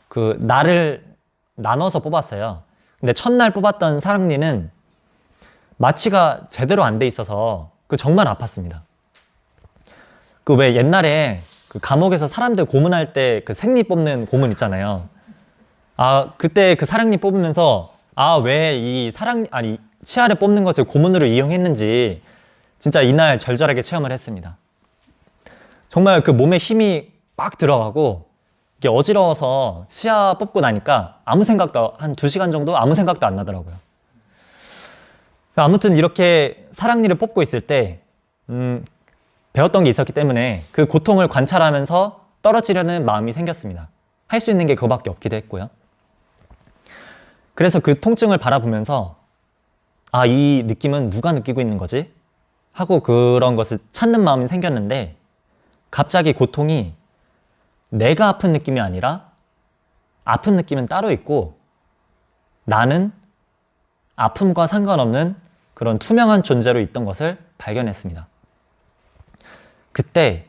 그 날을 나눠서 뽑았어요. 근데 첫날 뽑았던 사랑니는 마취가 제대로 안 돼 있어서 정말 아팠습니다. 그 왜 옛날에 그 감옥에서 사람들 고문할 때 그 생리 뽑는 고문 있잖아요. 그때 그 사랑니 뽑으면서 왜 이 치아를 뽑는 것을 고문으로 이용했는지 진짜 이날 절절하게 체험을 했습니다. 정말 그 몸에 힘이 빡 들어가고 이게 어지러워서 치아 뽑고 나니까 한 2시간 정도 아무 생각도 안 나더라고요. 아무튼 이렇게 사랑니를 뽑고 있을 때 배웠던 게 있었기 때문에 그 고통을 관찰하면서 떨어지려는 마음이 생겼습니다. 할 수 있는 게 그거밖에 없기도 했고요. 그래서 그 통증을 바라보면서 이 느낌은 누가 느끼고 있는 거지? 하고 그런 것을 찾는 마음이 생겼는데, 갑자기 고통이 내가 아픈 느낌이 아니라 아픈 느낌은 따로 있고 나는 아픔과 상관없는 그런 투명한 존재로 있던 것을 발견했습니다. 그때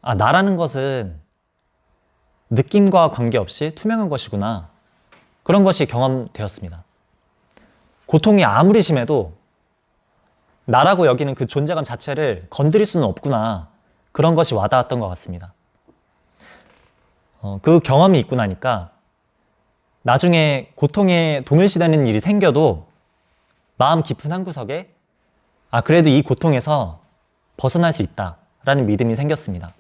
나라는 것은 느낌과 관계없이 투명한 것이구나, 그런 것이 경험되었습니다. 고통이 아무리 심해도 나라고 여기는 그 존재감 자체를 건드릴 수는 없구나, 그런 것이 와닿았던 것 같습니다. 그 경험이 있고 나니까 나중에 고통에 동일시되는 일이 생겨도 마음 깊은 한구석에 그래도 이 고통에서 벗어날 수 있다라는 믿음이 생겼습니다.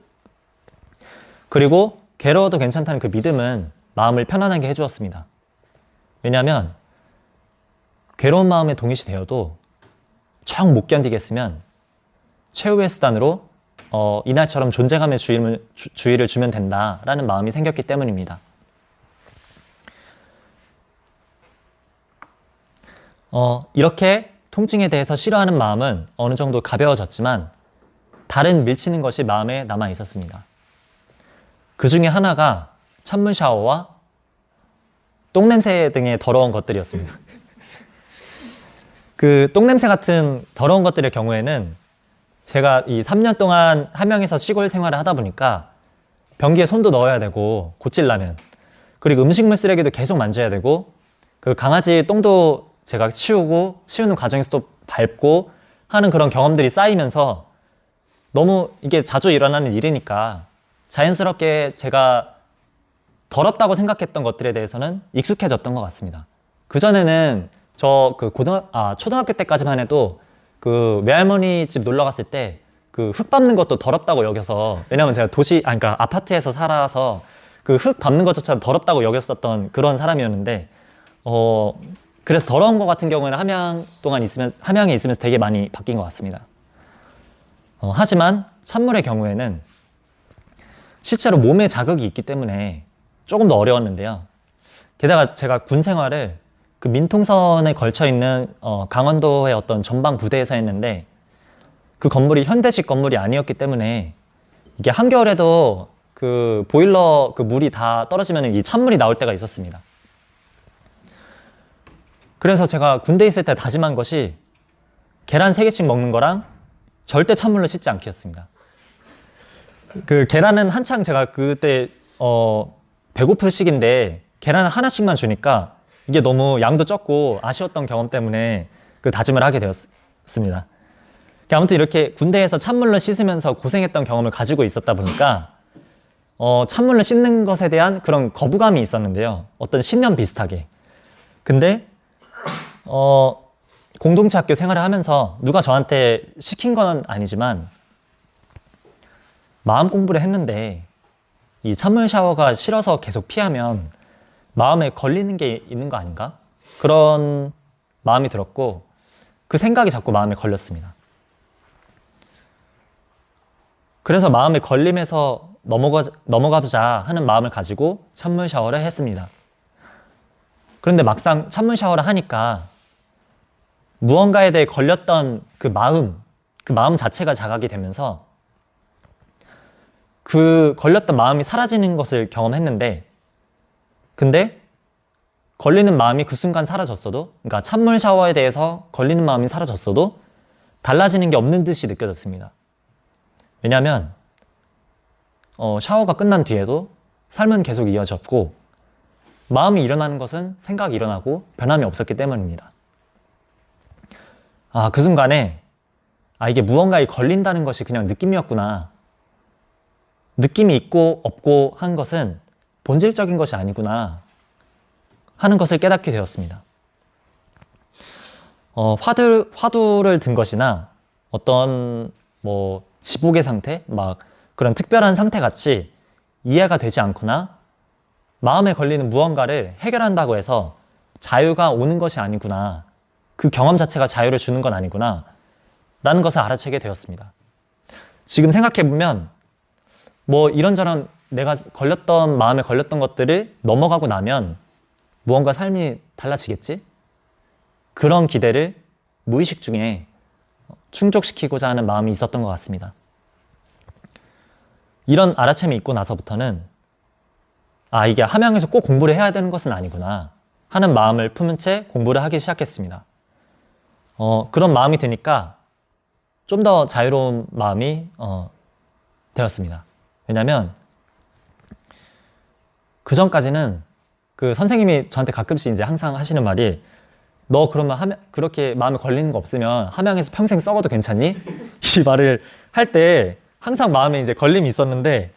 그리고 괴로워도 괜찮다는 그 믿음은 마음을 편안하게 해주었습니다. 왜냐하면 괴로운 마음에 동일시 되어도 정 못 견디겠으면 최후의 수단으로 이날처럼 존재감의 주의를 주면 된다라는 마음이 생겼기 때문입니다. 이렇게 통증에 대해서 싫어하는 마음은 어느 정도 가벼워졌지만 다른 밀치는 것이 마음에 남아 있었습니다. 그 중에 하나가 찬물 샤워와 똥냄새 등의 더러운 것들이었습니다. 그 똥냄새 같은 더러운 것들의 경우에는 제가 이 3년 동안 함양에서 시골 생활을 하다 보니까 변기에 손도 넣어야 되고 고치려면, 그리고 음식물 쓰레기도 계속 만져야 되고, 그 강아지 똥도 제가 치우고 치우는 과정에서 또 밟고 하는 그런 경험들이 쌓이면서 너무 이게 자주 일어나는 일이니까 자연스럽게 제가 더럽다고 생각했던 것들에 대해서는 익숙해졌던 것 같습니다. 그전에는 저 그 초등학교 때까지만 해도 그 외할머니 집 놀러 갔을 때 그 흙 밟는 것도 더럽다고 여겨서, 왜냐면 제가 그러니까 아파트에서 살아서 그 흙 밟는 것조차 더럽다고 여겼었던 그런 사람이었는데, 그래서 더러운 것 같은 경우에는 함양에 있으면서 되게 많이 바뀐 것 같습니다. 하지만 찬물의 경우에는 실제로 몸에 자극이 있기 때문에 조금 더 어려웠는데요. 게다가 제가 군 생활을 그 민통선에 걸쳐 있는 강원도의 어떤 전방 부대에서 했는데, 그 건물이 현대식 건물이 아니었기 때문에 이게 한겨울에도 그 보일러 그 물이 다 떨어지면 이 찬물이 나올 때가 있었습니다. 그래서 제가 군대에 있을 때 다짐한 것이 계란 3개씩 먹는 거랑 절대 찬물로 씻지 않기였습니다. 그 계란은 한창 제가 그때 배고플 시기인데 계란을 하나씩만 주니까 이게 너무 양도 적고 아쉬웠던 경험 때문에 그 다짐을 하게 되었습니다. 아무튼 이렇게 군대에서 찬물로 씻으면서 고생했던 경험을 가지고 있었다 보니까 찬물로 씻는 것에 대한 그런 거부감이 있었는데요. 어떤 신념 비슷하게. 근데 공동체 학교 생활을 하면서 누가 저한테 시킨 건 아니지만 마음 공부를 했는데 이 찬물 샤워가 싫어서 계속 피하면 마음에 걸리는 게 있는 거 아닌가? 그런 마음이 들었고 그 생각이 자꾸 마음에 걸렸습니다. 그래서 마음에 걸림에서 넘어가보자 하는 마음을 가지고 찬물 샤워를 했습니다. 그런데 막상 찬물 샤워를 하니까 무언가에 대해 걸렸던 그 마음 자체가 자각이 되면서 그 걸렸던 마음이 사라지는 것을 경험했는데, 근데 걸리는 마음이 그 순간 사라졌어도, 그러니까 찬물 샤워에 대해서 걸리는 마음이 사라졌어도 달라지는 게 없는 듯이 느껴졌습니다. 왜냐하면 샤워가 끝난 뒤에도 삶은 계속 이어졌고 마음이 일어나는 것은 생각이 일어나고 변함이 없었기 때문입니다. 그 순간에 이게 무언가에 걸린다는 것이 그냥 느낌이었구나. 느낌이 있고 없고 한 것은 본질적인 것이 아니구나 하는 것을 깨닫게 되었습니다. 화두를 든 것이나 어떤 지복의 상태, 그런 특별한 상태 같이 이해가 되지 않거나 마음에 걸리는 무언가를 해결한다고 해서 자유가 오는 것이 아니구나. 그 경험 자체가 자유를 주는 건 아니구나 라는 것을 알아채게 되었습니다. 지금 생각해보면 이런저런 내가 마음에 걸렸던 것들을 넘어가고 나면 무언가 삶이 달라지겠지? 그런 기대를 무의식 중에 충족시키고자 하는 마음이 있었던 것 같습니다. 이런 알아챔이 있고 나서부터는 이게 함양에서 꼭 공부를 해야 되는 것은 아니구나 하는 마음을 품은 채 공부를 하기 시작했습니다. 그런 마음이 드니까 좀 더 자유로운 마음이 되었습니다. 왜냐하면 그 전까지는 그 선생님이 저한테 가끔씩 이제 항상 하시는 말이, 너 그러면 그렇게 마음에 걸리는 거 없으면 함양에서 평생 썩어도 괜찮니? 이 말을 할 때 항상 마음에 이제 걸림이 있었는데,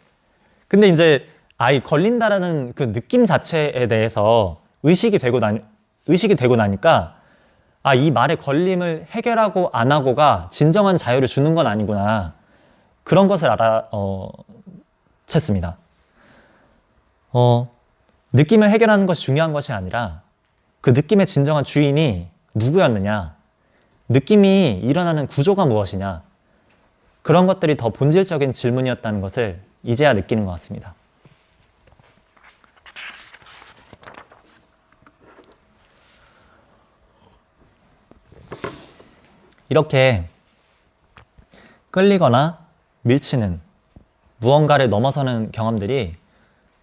근데 이제 이 걸린다라는 그 느낌 자체에 대해서 의식이 되고 나니까 이 말의 걸림을 해결하고 안 하고가 진정한 자유를 주는 건 아니구나, 그런 것을 알아챘습니다. 느낌을 해결하는 것이 중요한 것이 아니라 그 느낌의 진정한 주인이 누구였느냐, 느낌이 일어나는 구조가 무엇이냐, 그런 것들이 더 본질적인 질문이었다는 것을 이제야 느끼는 것 같습니다. 이렇게 끌리거나 밀치는 무언가를 넘어서는 경험들이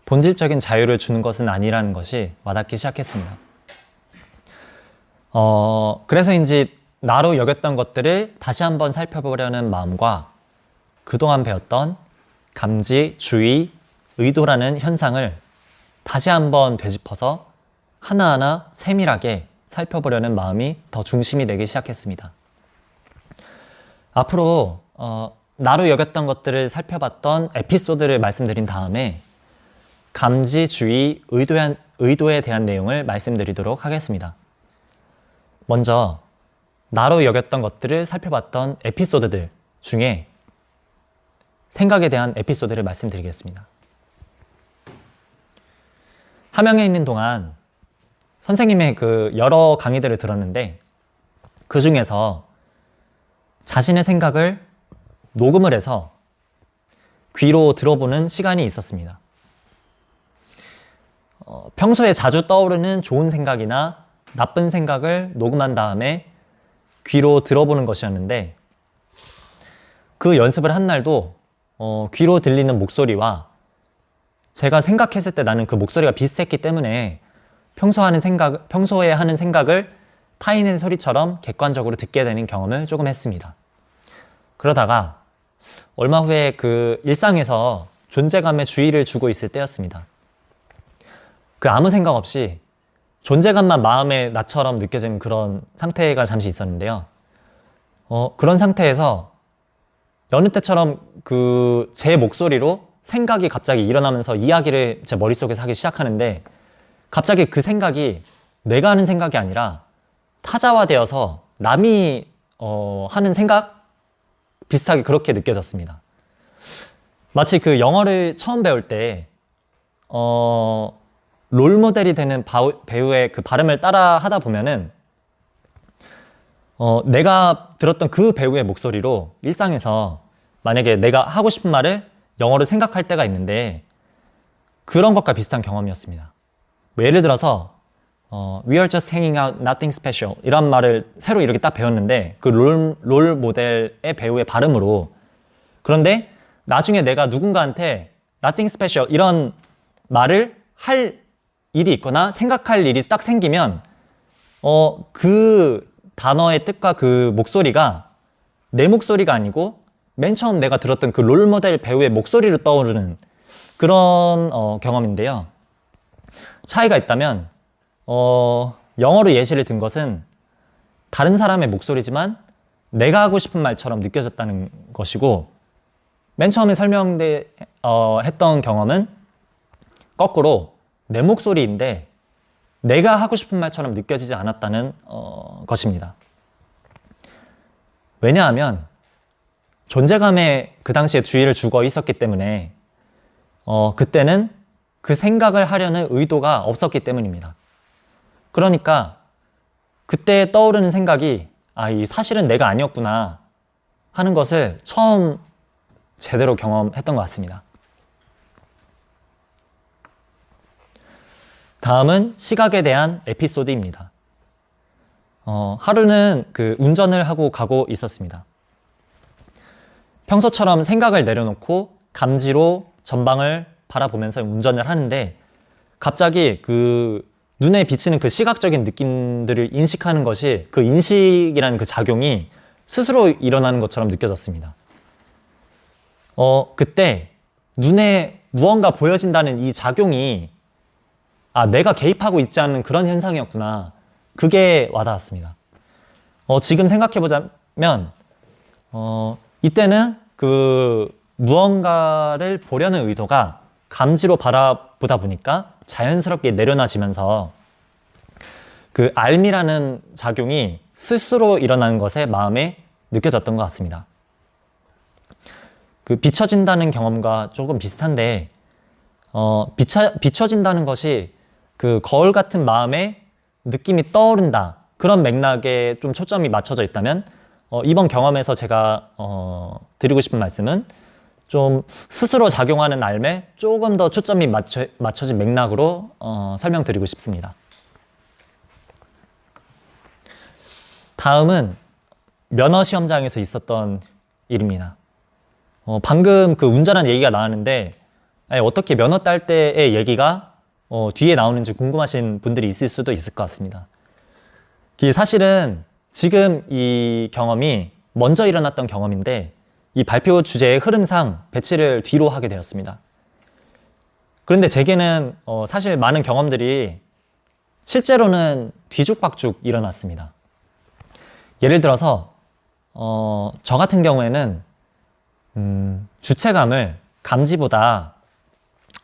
본질적인 자유를 주는 것은 아니라는 것이 와닿기 시작했습니다. 그래서인지 나로 여겼던 것들을 다시 한번 살펴보려는 마음과 그동안 배웠던 감지, 주의, 의도라는 현상을 다시 한번 되짚어서 하나하나 세밀하게 살펴보려는 마음이 더 중심이 되기 시작했습니다. 앞으로 나로 여겼던 것들을 살펴봤던 에피소드를 말씀드린 다음에 감지, 주의, 의도에 대한 내용을 말씀드리도록 하겠습니다. 먼저 나로 여겼던 것들을 살펴봤던 에피소드들 중에 생각에 대한 에피소드를 말씀드리겠습니다. 함양에 있는 동안 선생님의 그 여러 강의들을 들었는데 그 중에서 자신의 생각을 녹음을 해서 귀로 들어보는 시간이 있었습니다. 평소에 자주 떠오르는 좋은 생각이나 나쁜 생각을 녹음한 다음에 귀로 들어보는 것이었는데 그 연습을 한 날도 귀로 들리는 목소리와 제가 생각했을 때 나는 그 목소리가 비슷했기 때문에 평소에 하는 생각을 타인의 소리처럼 객관적으로 듣게 되는 경험을 조금 했습니다. 그러다가 얼마 후에 그 일상에서 존재감에 주의를 주고 있을 때였습니다. 그 아무 생각 없이 존재감만 마음의 나처럼 느껴지는 그런 상태가 잠시 있었는데요. 그런 상태에서 여느 때처럼 제 목소리로 생각이 갑자기 일어나면서 이야기를 제 머릿속에서 하기 시작하는데 갑자기 그 생각이 내가 하는 생각이 아니라 타자화되어서 남이 하는 생각 비슷하게 그렇게 느껴졌습니다. 마치 그 영어를 처음 배울 때 롤모델이 되는 배우의 그 발음을 따라 하다 보면은 내가 들었던 그 배우의 목소리로 일상에서 만약에 내가 하고 싶은 말을 영어로 생각할 때가 있는데 그런 것과 비슷한 경험이었습니다. 뭐 예를 들어서 We are just hanging out, nothing special 이런 말을 새로 이렇게 딱 배웠는데 그 롤 모델의 배우의 발음으로 그런데 나중에 내가 누군가한테 nothing special 이런 말을 할 일이 있거나 생각할 일이 딱 생기면 그 단어의 뜻과 그 목소리가 내 목소리가 아니고 맨 처음 내가 들었던 그 롤모델 배우의 목소리로 떠오르는 그런 경험인데요. 차이가 있다면 영어로 예시를 든 것은 다른 사람의 목소리지만 내가 하고 싶은 말처럼 느껴졌다는 것이고 맨 처음에 했던 경험은 거꾸로 내 목소리인데 내가 하고 싶은 말처럼 느껴지지 않았다는 것입니다. 왜냐하면 존재감에 그 당시에 주의를 주고 있었기 때문에 그때는 그 생각을 하려는 의도가 없었기 때문입니다. 그러니까 그때 떠오르는 생각이 이 사실은 내가 아니었구나 하는 것을 처음 제대로 경험했던 것 같습니다. 다음은 시각에 대한 에피소드입니다. 하루는 그 운전을 하고 가고 있었습니다. 평소처럼 생각을 내려놓고 감지로 전방을 바라보면서 운전을 하는데 갑자기 그 눈에 비치는 그 시각적인 느낌들을 인식하는 것이 그 인식이라는 그 작용이 스스로 일어나는 것처럼 느껴졌습니다. 그때 눈에 무언가 보여진다는 이 작용이 내가 개입하고 있지 않은 그런 현상이었구나. 그게 와닿았습니다. 지금 생각해보자면 이때는 그 무언가를 보려는 의도가 감지로 바라보다 보니까 자연스럽게 내려놔지면서 그 알미라는 작용이 스스로 일어나는 것에 마음에 느껴졌던 것 같습니다. 그 비춰진다는 경험과 조금 비슷한데 비춰진다는 것이 그 거울 같은 마음에 느낌이 떠오른다 그런 맥락에 좀 초점이 맞춰져 있다면 이번 경험에서 제가 드리고 싶은 말씀은 좀 스스로 작용하는 알매 조금 더 초점이 맞춰진 맥락으로 설명드리고 싶습니다. 다음은 면허 시험장에서 있었던 일입니다. 방금 그 운전한 얘기가 나왔는데 어떻게 면허 딸 때의 얘기가 뒤에 나오는지 궁금하신 분들이 있을 수도 있을 것 같습니다. 사실은 지금 이 경험이 먼저 일어났던 경험인데 이 발표 주제의 흐름상 배치를 뒤로 하게 되었습니다. 그런데 제게는 사실 많은 경험들이 실제로는 뒤죽박죽 일어났습니다. 예를 들어서 저 같은 경우에는 주체감을 감지보다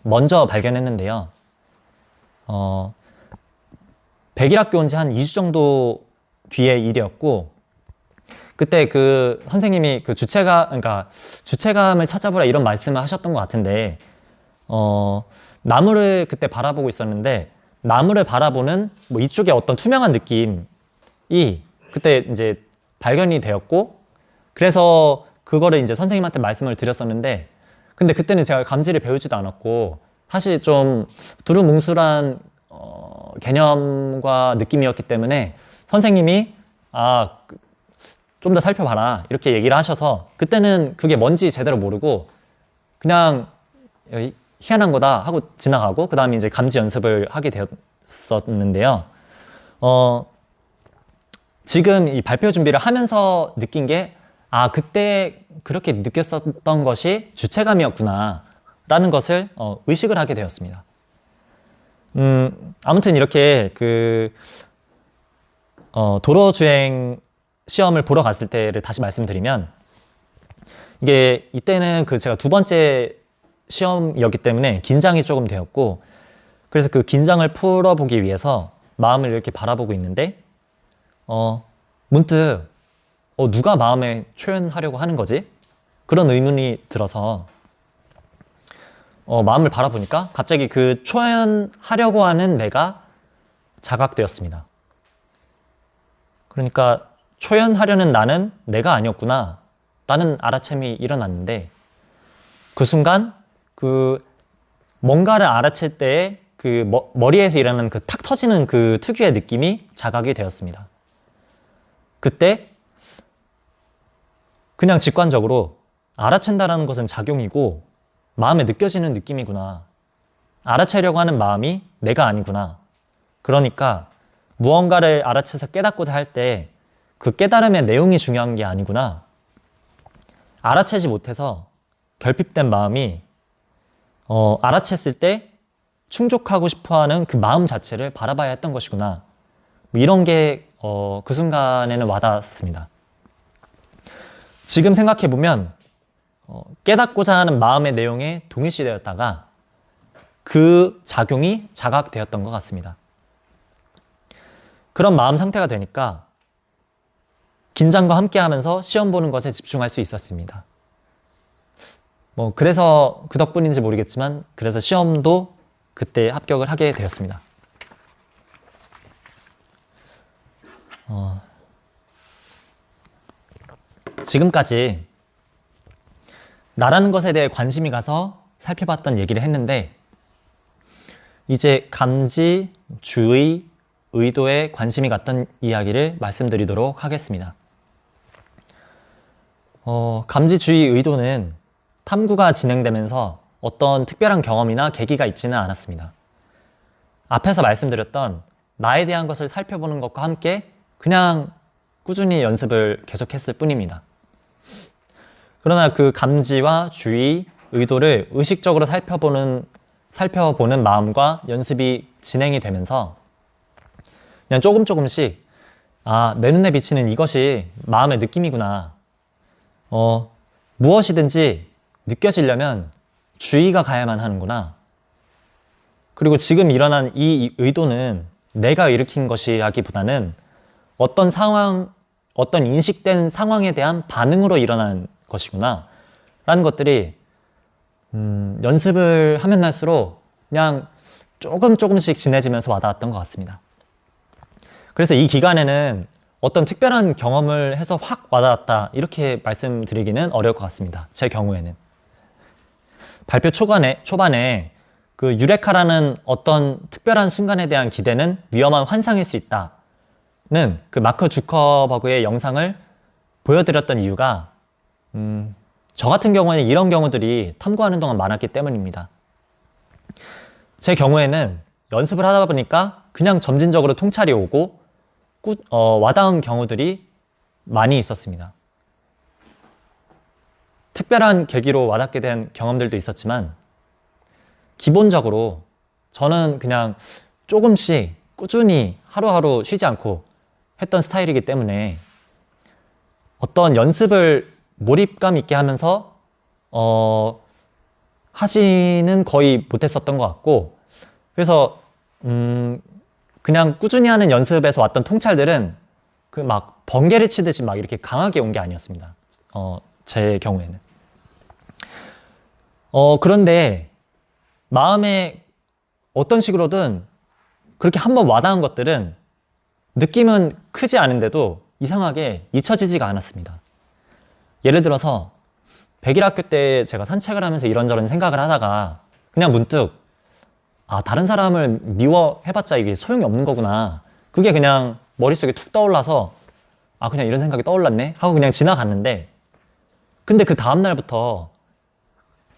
먼저 발견했는데요. 100일 학교 온 지 한 2주 정도 뒤의 일이었고, 그때 그 선생님이 그 주체감을 찾아보라 이런 말씀을 하셨던 것 같은데, 나무를 그때 바라보고 있었는데, 나무를 바라보는 뭐 이쪽에 어떤 투명한 느낌이 그때 이제 발견이 되었고, 그래서 그거를 이제 선생님한테 말씀을 드렸었는데, 근데 그때는 제가 감지를 배우지도 않았고, 사실 좀 두루뭉술한 개념과 느낌이었기 때문에 선생님이 좀 더 살펴봐라 이렇게 얘기를 하셔서 그때는 그게 뭔지 제대로 모르고 그냥 희한한 거다 하고 지나가고 그 다음에 이제 감지 연습을 하게 되었었는데요. 지금 이 발표 준비를 하면서 느낀 게 그때 그렇게 느꼈었던 것이 주체감이었구나 라는 것을 의식을 하게 되었습니다. 아무튼 이렇게 도로주행 시험을 보러 갔을 때를 다시 말씀드리면 이때는 제가 두 번째 시험이었기 때문에 긴장이 조금 되었고 그래서 그 긴장을 풀어보기 위해서 마음을 이렇게 바라보고 있는데 문득 누가 마음에 초연하려고 하는 거지? 그런 의문이 들어서 마음을 바라보니까 갑자기 그 초연하려고 하는 내가 자각되었습니다. 그러니까 초연하려는 나는 내가 아니었구나 라는 알아챔이 일어났는데 그 순간 뭔가를 알아챌 때의 머리에서 일어나는 탁 터지는 그 특유의 느낌이 자각이 되었습니다. 그때 그냥 직관적으로 알아챈다라는 것은 작용이고 마음에 느껴지는 느낌이구나. 알아채려고 하는 마음이 내가 아니구나. 그러니까 무언가를 알아채서 깨닫고자 할 때 그 깨달음의 내용이 중요한 게 아니구나. 알아채지 못해서 결핍된 마음이 알아챘을 때 충족하고 싶어하는 그 마음 자체를 바라봐야 했던 것이구나. 이런 게 그 순간에는 와닿았습니다. 지금 생각해보면 깨닫고자 하는 마음의 내용에 동일시되었다가 그 작용이 자각되었던 것 같습니다. 그런 마음 상태가 되니까 긴장과 함께 하면서 시험 보는 것에 집중할 수 있었습니다. 그래서 그 덕분인지 모르겠지만 그래서 시험도 그때 합격을 하게 되었습니다. 지금까지 나라는 것에 대해 관심이 가서 살펴봤던 얘기를 했는데 이제 감지, 주의, 의도에 관심이 갔던 이야기를 말씀드리도록 하겠습니다. 감지, 주의, 의도는 탐구가 진행되면서 어떤 특별한 경험이나 계기가 있지는 않았습니다. 앞에서 말씀드렸던 나에 대한 것을 살펴보는 것과 함께 그냥 꾸준히 연습을 계속했을 뿐입니다. 그러나 그 감지와 주의, 의도를 의식적으로 살펴보는 마음과 연습이 진행이 되면서 그냥 조금씩 내 눈에 비치는 이것이 마음의 느낌이구나. 무엇이든지 느껴지려면 주의가 가야만 하는구나. 그리고 지금 일어난 이 의도는 내가 일으킨 것이라기보다는 어떤 상황, 어떤 인식된 상황에 대한 반응으로 일어난 것이구나 라는 것들이 연습을 하면 할수록 그냥 조금씩 진해지면서 와닿았던 것 같습니다. 그래서 이 기간에는 어떤 특별한 경험을 해서 확 와닿았다 이렇게 말씀드리기는 어려울 것 같습니다. 제 경우에는 발표 초반에 그 유레카라는 어떤 특별한 순간에 대한 기대는 위험한 환상일 수 있다는 그 마크 주커버그의 영상을 보여드렸던 이유가 저 같은 경우에는 이런 경우들이 탐구하는 동안 많았기 때문입니다. 제 경우에는 연습을 하다 보니까 그냥 점진적으로 통찰이 오고 와닿은 경우들이 많이 있었습니다. 특별한 계기로 와닿게 된 경험들도 있었지만 기본적으로 저는 그냥 조금씩 꾸준히 하루하루 쉬지 않고 했던 스타일이기 때문에 어떤 연습을 몰입감 있게 하면서 하지는 거의 못했었던 것 같고, 그래서 그냥 꾸준히 하는 연습에서 왔던 통찰들은 그 막 번개를 치듯이 막 이렇게 강하게 온 게 아니었습니다. 제 경우에는. 그런데 마음에 어떤 식으로든 그렇게 한번 와닿은 것들은 느낌은 크지 않은데도 이상하게 잊혀지지가 않았습니다. 예를 들어서 100일 학교 때 제가 산책을 하면서 이런저런 생각을 하다가 그냥 문득 다른 사람을 미워해봤자 이게 소용이 없는 거구나. 그게 그냥 머릿속에 툭 떠올라서 그냥 이런 생각이 떠올랐네 하고 그냥 지나갔는데, 근데 그 다음날부터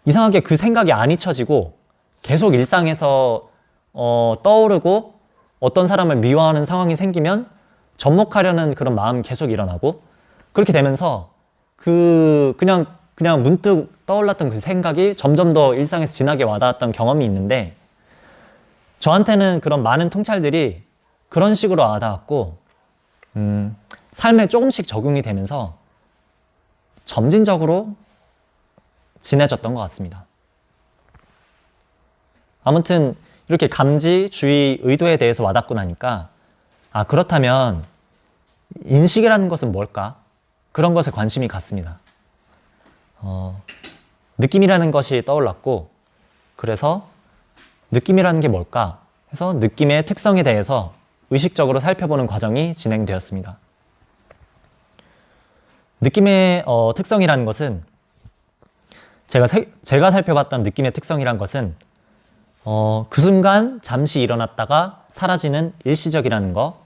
이상하게 그 생각이 안 잊혀지고 계속 일상에서 떠오르고 어떤 사람을 미워하는 상황이 생기면 접목하려는 그런 마음이 계속 일어나고, 그렇게 되면서 그냥 문득 떠올랐던 그 생각이 점점 더 일상에서 진하게 와닿았던 경험이 있는데, 저한테는 그런 많은 통찰들이 그런 식으로 와닿았고 삶에 조금씩 적용이 되면서 점진적으로 진해졌던 것 같습니다. 아무튼 이렇게 감지, 주의, 의도에 대해서 와닿고 나니까 그렇다면 인식이라는 것은 뭘까? 그런 것에 관심이 갔습니다. 느낌이라는 것이 떠올랐고, 그래서 느낌이라는 게 뭘까 해서 느낌의 특성에 대해서 의식적으로 살펴보는 과정이 진행되었습니다. 느낌의 특성이라는 것은 제가 살펴봤던 느낌의 특성이란 것은 그 순간 잠시 일어났다가 사라지는 일시적이라는 거,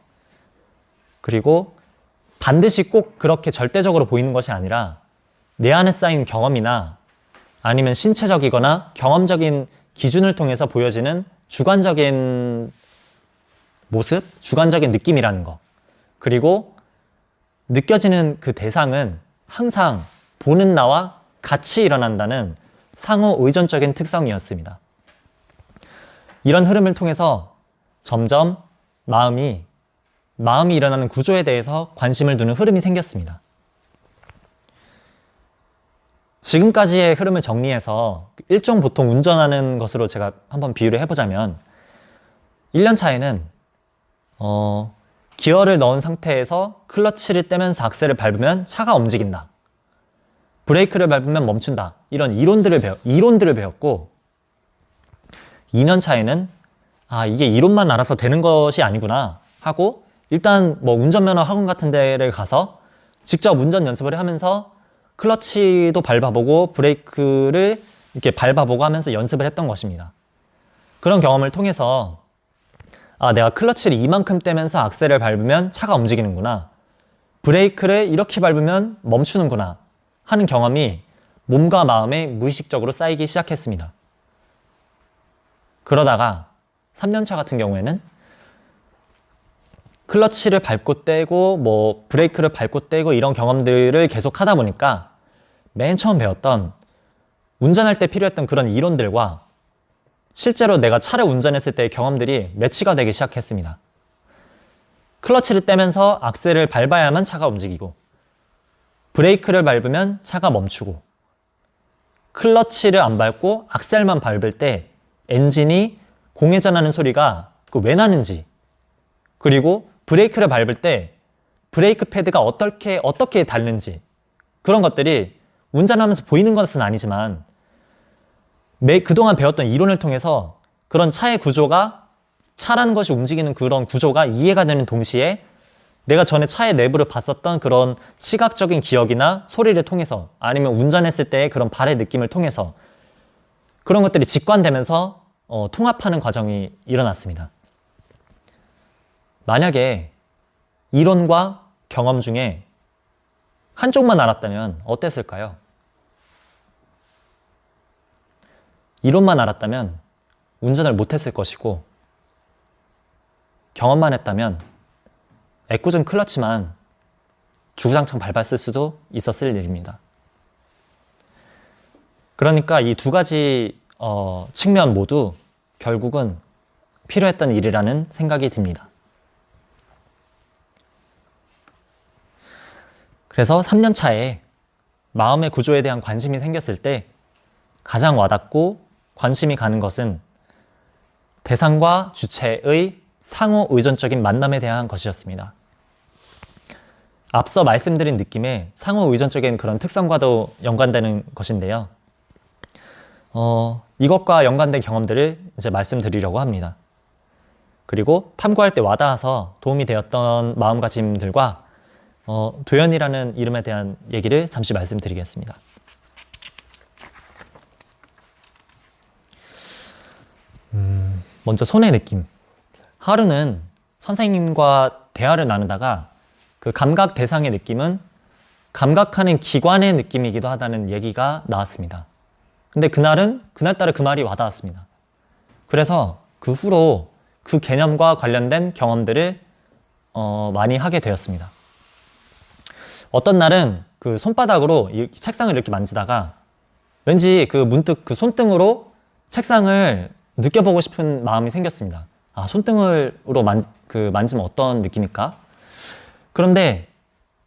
그리고 반드시 꼭 그렇게 절대적으로 보이는 것이 아니라 내 안에 쌓인 경험이나 아니면 신체적이거나 경험적인 기준을 통해서 보여지는 주관적인 모습, 주관적인 느낌이라는 거, 그리고 느껴지는 그 대상은 항상 보는 나와 같이 일어난다는 상호 의존적인 특성이었습니다. 이런 흐름을 통해서 점점 마음이 일어나는 구조에 대해서 관심을 두는 흐름이 생겼습니다. 지금까지의 흐름을 정리해서 일종 보통 운전하는 것으로 제가 한번 비유를 해보자면 1년 차에는 기어를 넣은 상태에서 클러치를 떼면서 악셀을 밟으면 차가 움직인다. 브레이크를 밟으면 멈춘다. 이런 이론들을 배웠고, 2년 차에는 이게 이론만 알아서 되는 것이 아니구나 하고 일단 뭐 운전면허 학원 같은 데를 가서 직접 운전 연습을 하면서 클러치도 밟아보고 브레이크를 이렇게 밟아보고 하면서 연습을 했던 것입니다. 그런 경험을 통해서 내가 클러치를 이만큼 떼면서 악셀을 밟으면 차가 움직이는구나, 브레이크를 이렇게 밟으면 멈추는구나 하는 경험이 몸과 마음에 무의식적으로 쌓이기 시작했습니다. 그러다가 3년차 같은 경우에는 클러치를 밟고 떼고 뭐 브레이크를 밟고 떼고 이런 경험들을 계속 하다 보니까 맨 처음 배웠던 운전할 때 필요했던 그런 이론들과 실제로 내가 차를 운전했을 때의 경험들이 매치가 되기 시작했습니다. 클러치를 떼면서 악셀을 밟아야만 차가 움직이고, 브레이크를 밟으면 차가 멈추고, 클러치를 안 밟고 악셀만 밟을 때 엔진이 공회전하는 소리가 왜 나는지, 그리고 브레이크를 밟을 때 브레이크 패드가 어떻게 닳는지, 그런 것들이 운전하면서 보이는 것은 아니지만 그동안 배웠던 이론을 통해서 그런 차의 구조가, 차라는 것이 움직이는 그런 구조가 이해가 되는 동시에 내가 전에 차의 내부를 봤었던 그런 시각적인 기억이나 소리를 통해서 아니면 운전했을 때의 그런 발의 느낌을 통해서 그런 것들이 직관되면서 통합하는 과정이 일어났습니다. 만약에 이론과 경험 중에 한쪽만 알았다면 어땠을까요? 이론만 알았다면 운전을 못했을 것이고, 경험만 했다면 애꿎은 클러치만 주구장창 밟았을 수도 있었을 일입니다. 그러니까 이 두 가지 측면 모두 결국은 필요했던 일이라는 생각이 듭니다. 그래서 3년 차에 마음의 구조에 대한 관심이 생겼을 때 가장 와닿고 관심이 가는 것은 대상과 주체의 상호 의존적인 만남에 대한 것이었습니다. 앞서 말씀드린 느낌의 상호 의존적인 그런 특성과도 연관되는 것인데요. 이것과 연관된 경험들을 이제 말씀드리려고 합니다. 그리고 탐구할 때 와닿아서 도움이 되었던 마음가짐들과 도연이라는 이름에 대한 얘기를 잠시 말씀드리겠습니다. 먼저 손의 느낌. 하루는 선생님과 대화를 나누다가 그 감각 대상의 느낌은 감각하는 기관의 느낌이기도 하다는 얘기가 나왔습니다. 근데 그날따라 그 말이 와닿았습니다. 그래서 그 후로 그 개념과 관련된 경험들을 많이 하게 되었습니다. 어떤 날은 그 손바닥으로 이 책상을 이렇게 만지다가 왠지 그 문득 그 손등으로 책상을 느껴보고 싶은 마음이 생겼습니다. 아, 손등으로 만지면 어떤 느낌일까? 그런데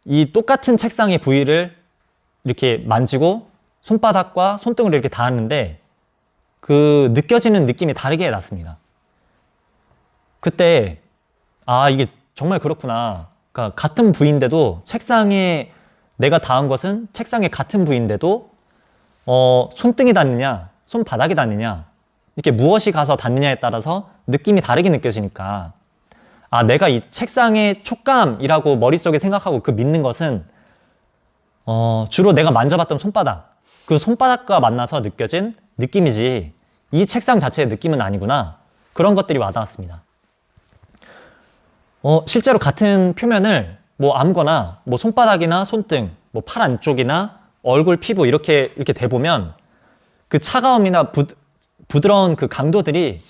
이 똑같은 책상의 부위를 이렇게 만지고 손바닥과 손등을 이렇게 닿았는데 그 느껴지는 느낌이 다르게 났습니다. 그때 이게 정말 그렇구나. 그러니까 같은 부위인데도 책상에 내가 닿은 것은 책상의 같은 부위인데도 손등이 닿느냐 손바닥이 닿느냐 이렇게 무엇이 가서 닿느냐에 따라서 느낌이 다르게 느껴지니까 내가 이 책상의 촉감이라고 머릿속에 생각하고 그 믿는 것은 주로 내가 만져봤던 손바닥 그 손바닥과 만나서 느껴진 느낌이지 이 책상 자체의 느낌은 아니구나. 그런 것들이 와닿았습니다. 실제로 같은 표면을 아무거나 손바닥이나 손등, 팔 안쪽이나 얼굴, 피부 이렇게 대보면 그 차가움이나 부드러운 그 강도들이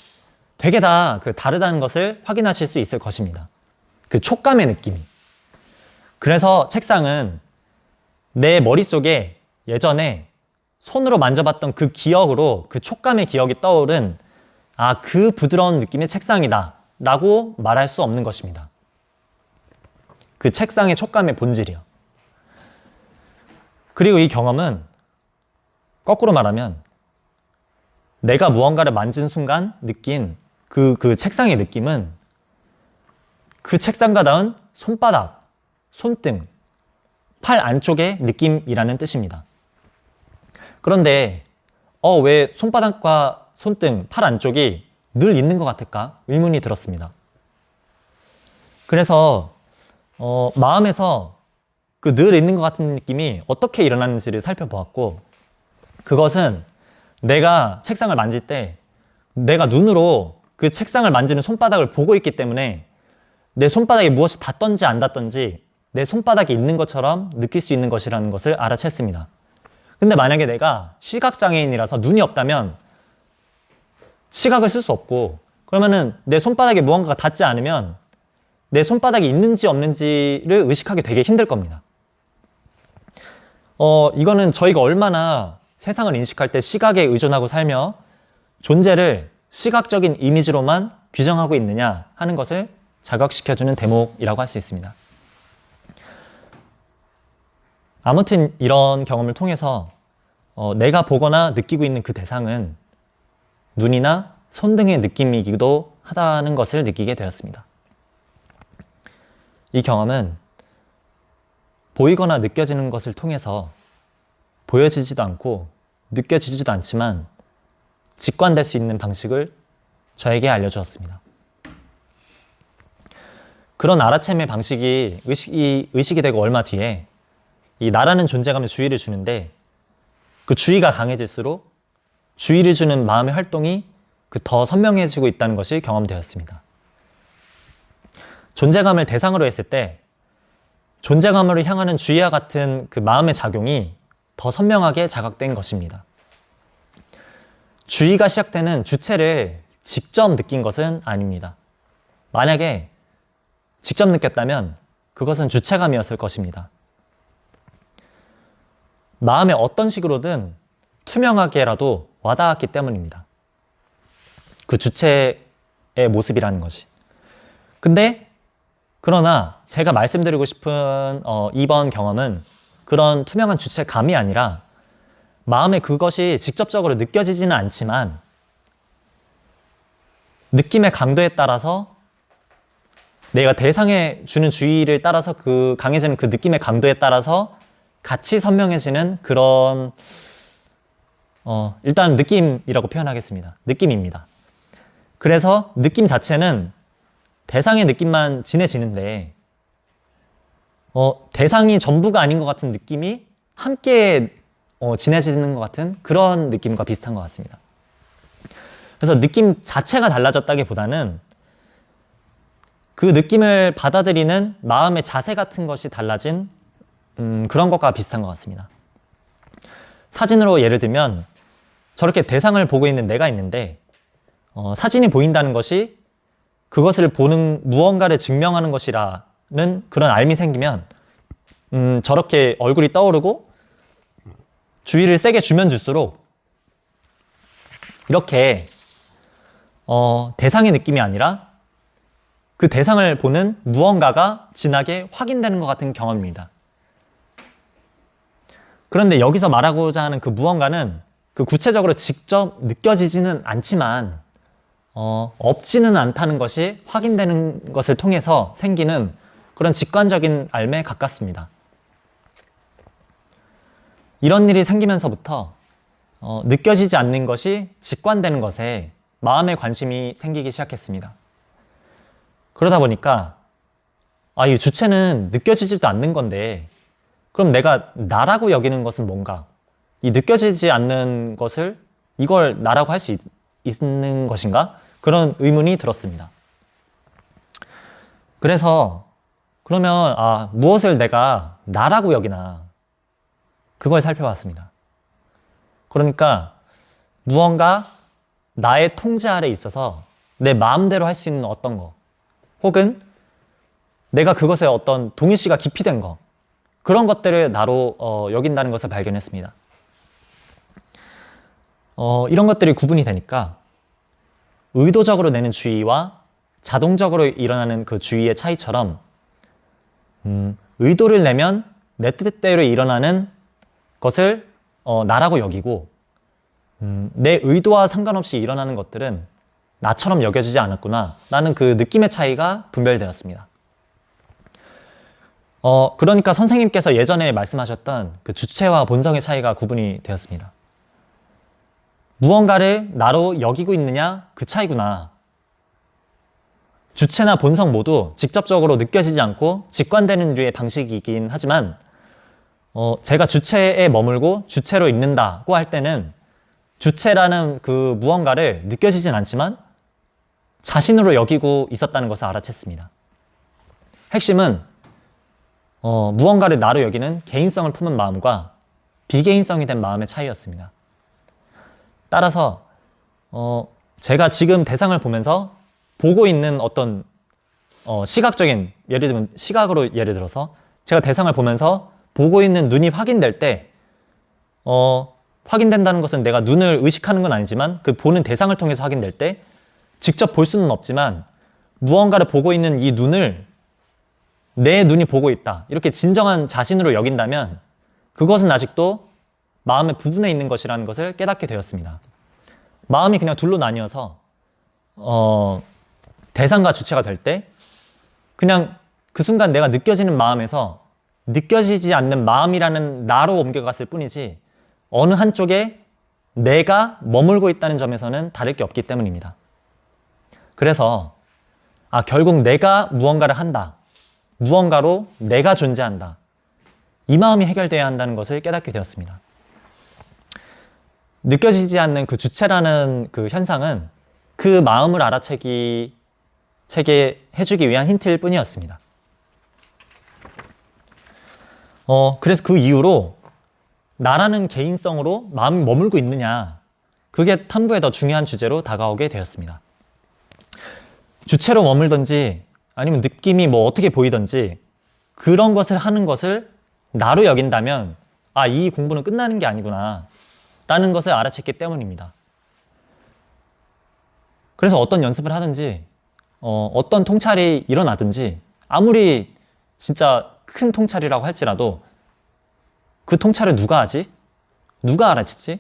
되게 다 다르다는 것을 확인하실 수 있을 것입니다. 그 촉감의 느낌이. 그래서 책상은 내 머릿속에 예전에 손으로 만져봤던 그 기억으로 그 촉감의 기억이 떠오른 그 부드러운 느낌의 책상이다 라고 말할 수 없는 것입니다. 그 책상의 촉감의 본질이요. 그리고 이 경험은 거꾸로 말하면 내가 무언가를 만진 순간 느낀 그 책상의 느낌은 그 책상과 닿은 손바닥, 손등, 팔 안쪽의 느낌이라는 뜻입니다. 그런데 왜 손바닥과 손등, 팔 안쪽이 늘 있는 것 같을까? 의문이 들었습니다. 그래서 마음에서 그 늘 있는 것 같은 느낌이 어떻게 일어나는지를 살펴보았고 그것은 내가 책상을 만질 때 내가 눈으로 그 책상을 만지는 손바닥을 보고 있기 때문에 내 손바닥에 무엇이 닿던지 안 닿던지 내 손바닥이 있는 것처럼 느낄 수 있는 것이라는 것을 알아챘습니다. 근데 만약에 내가 시각장애인이라서 눈이 없다면 시각을 쓸 수 없고 그러면은 내 손바닥에 무언가가 닿지 않으면 내 손바닥이 있는지 없는지를 의식하기 되게 힘들 겁니다. 이거는 저희가 얼마나 세상을 인식할 때 시각에 의존하고 살며 존재를 시각적인 이미지로만 규정하고 있느냐 하는 것을 자각시켜주는 대목이라고 할 수 있습니다. 아무튼 이런 경험을 통해서 내가 보거나 느끼고 있는 그 대상은 눈이나 손 등의 느낌이기도 하다는 것을 느끼게 되었습니다. 이 경험은 보이거나 느껴지는 것을 통해서 보여지지도 않고 느껴지지도 않지만 직관될 수 있는 방식을 저에게 알려주었습니다. 그런 알아챔의 방식이 의식이 되고 얼마 뒤에 이 나라는 존재감에 주의를 주는데 그 주의가 강해질수록 주의를 주는 마음의 활동이 더 선명해지고 있다는 것이 경험되었습니다. 존재감을 대상으로 했을 때 존재감으로 향하는 주의와 같은 그 마음의 작용이 더 선명하게 자각된 것입니다. 주의가 시작되는 주체를 직접 느낀 것은 아닙니다. 만약에 직접 느꼈다면 그것은 주체감이었을 것입니다. 마음에 어떤 식으로든 투명하게라도 와닿았기 때문입니다. 그 주체의 모습이라는 것이. 근데 그러나 제가 말씀드리고 싶은 이번 경험은 그런 투명한 주체감이 아니라 마음에 그것이 직접적으로 느껴지지는 않지만 느낌의 강도에 따라서 내가 대상에 주는 주의를 따라서 그 강해지는 그 느낌의 강도에 따라서 같이 선명해지는 그런 일단 느낌이라고 표현하겠습니다. 느낌입니다. 그래서 느낌 자체는 대상의 느낌만 진해지는데 대상이 전부가 아닌 것 같은 느낌이 함께 진해지는 것 같은 그런 느낌과 비슷한 것 같습니다. 그래서 느낌 자체가 달라졌다기보다는 그 느낌을 받아들이는 마음의 자세 같은 것이 달라진 그런 것과 비슷한 것 같습니다. 사진으로 예를 들면 저렇게 대상을 보고 있는 내가 있는데 사진이 보인다는 것이 그것을 보는 무언가를 증명하는 것이라는 그런 알미 생기면 저렇게 얼굴이 떠오르고 주의를 세게 주면 줄수록 이렇게 대상의 느낌이 아니라 그 대상을 보는 무언가가 진하게 확인되는 것 같은 경험입니다. 그런데 여기서 말하고자 하는 그 무언가는 그 구체적으로 직접 느껴지지는 않지만 없지는 않다는 것이 확인되는 것을 통해서 생기는 그런 직관적인 알매에 가깝습니다. 이런 일이 생기면서부터 느껴지지 않는 것이 직관되는 것에 마음의 관심이 생기기 시작했습니다. 그러다 보니까 이 주체는 느껴지지도 않는 건데 그럼 내가 나라고 여기는 것은 뭔가? 이 느껴지지 않는 것을 이걸 나라고 할 수 있는 것인가? 그런 의문이 들었습니다. 그래서 그러면 무엇을 내가 나라고 여기나 그걸 살펴봤습니다. 그러니까 무언가 나의 통제 아래 있어서 내 마음대로 할 수 있는 어떤 거 혹은 내가 그것에 어떤 동의시가 깊이 된 거 그런 것들을 나로 여긴다는 것을 발견했습니다. 이런 것들이 구분이 되니까 의도적으로 내는 주의와 자동적으로 일어나는 그 주의의 차이처럼 의도를 내면 내 뜻대로 일어나는 것을 나라고 여기고 내 의도와 상관없이 일어나는 것들은 나처럼 여겨지지 않았구나 라는 그 느낌의 차이가 분별되었습니다. 그러니까 선생님께서 예전에 말씀하셨던 그 주체와 본성의 차이가 구분이 되었습니다. 무언가를 나로 여기고 있느냐 그 차이구나. 주체나 본성 모두 직접적으로 느껴지지 않고 직관되는 류의 방식이긴 하지만 제가 주체에 머물고 주체로 있는다고 할 때는 주체라는 그 무언가를 느껴지진 않지만 자신으로 여기고 있었다는 것을 알아챘습니다. 핵심은 무언가를 나로 여기는 개인성을 품은 마음과 비개인성이 된 마음의 차이였습니다. 따라서 제가 지금 대상을 보면서 보고 있는 어떤 시각적인 예를 들면 시각으로 예를 들어서 제가 대상을 보면서 보고 있는 눈이 확인될 때 확인된다는 것은 내가 눈을 의식하는 건 아니지만 그 보는 대상을 통해서 확인될 때 직접 볼 수는 없지만 무언가를 보고 있는 이 눈을 내 눈이 보고 있다 이렇게 진정한 자신으로 여긴다면 그것은 아직도 마음의 부분에 있는 것이라는 것을 깨닫게 되었습니다. 마음이 그냥 둘로 나뉘어서 대상과 주체가 될 때 그냥 그 순간 내가 느껴지는 마음에서 느껴지지 않는 마음이라는 나로 옮겨갔을 뿐이지 어느 한쪽에 내가 머물고 있다는 점에서는 다를 게 없기 때문입니다. 그래서 결국 내가 무언가를 한다. 무언가로 내가 존재한다. 이 마음이 해결돼야 한다는 것을 깨닫게 되었습니다. 느껴지지 않는 그 주체라는 그 현상은 그 마음을 알아채게 해주기 위한 힌트일 뿐이었습니다. 그래서 그 이후로 나라는 개인성으로 마음이 머물고 있느냐, 그게 탐구의 더 중요한 주제로 다가오게 되었습니다. 주체로 머물든지 아니면 느낌이 뭐 어떻게 보이든지 그런 것을 하는 것을 나로 여긴다면 이 공부는 끝나는 게 아니구나 라는 것을 알아챘기 때문입니다. 그래서 어떤 연습을 하든지 어떤 통찰이 일어나든지 아무리 진짜 큰 통찰이라고 할지라도 그 통찰을 누가 하지? 누가 알아챘지?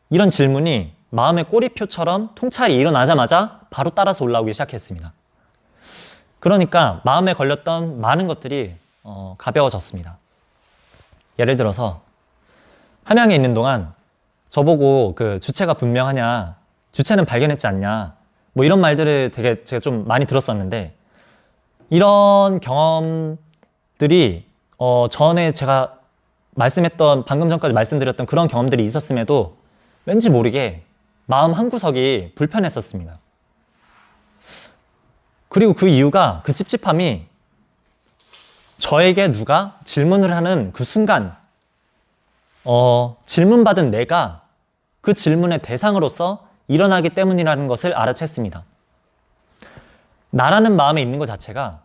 이런 질문이 마음의 꼬리표처럼 통찰이 일어나자마자 바로 따라서 올라오기 시작했습니다. 그러니까 마음에 걸렸던 많은 것들이 가벼워졌습니다. 예를 들어서 함양에 있는 동안 저보고 그 주체가 분명하냐, 주체는 발견했지 않냐, 뭐 이런 말들을 되게 제가 좀 많이 들었었는데, 이런 경험들이 전에 제가 방금 전까지 말씀드렸던 그런 경험들이 있었음에도 왠지 모르게 마음 한구석이 불편했었습니다. 그리고 그 이유가, 그 찝찝함이 저에게 누가 질문을 하는 그 순간 질문받은 내가 그 질문의 대상으로서 일어나기 때문이라는 것을 알아챘습니다. 나라는 마음에 있는 것 자체가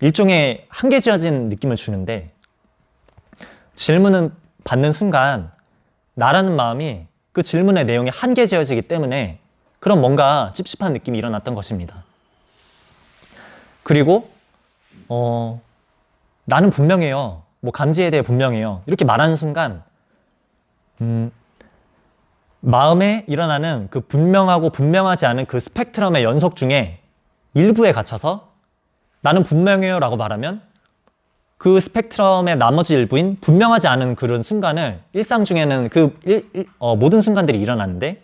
일종의 한계지어진 느낌을 주는데, 질문을 받는 순간 나라는 마음이 그 질문의 내용이 한계지어지기 때문에 그런 뭔가 찝찝한 느낌이 일어났던 것입니다. 그리고 나는 분명해요. 뭐 감지에 대해 분명해요. 이렇게 말하는 순간 마음에 일어나는 그 분명하고 분명하지 않은 그 스펙트럼의 연속 중에 일부에 갇혀서 나는 분명해요 라고 말하면 그 스펙트럼의 나머지 일부인 분명하지 않은 그런 순간을, 일상 중에는 모든 순간들이 일어나는데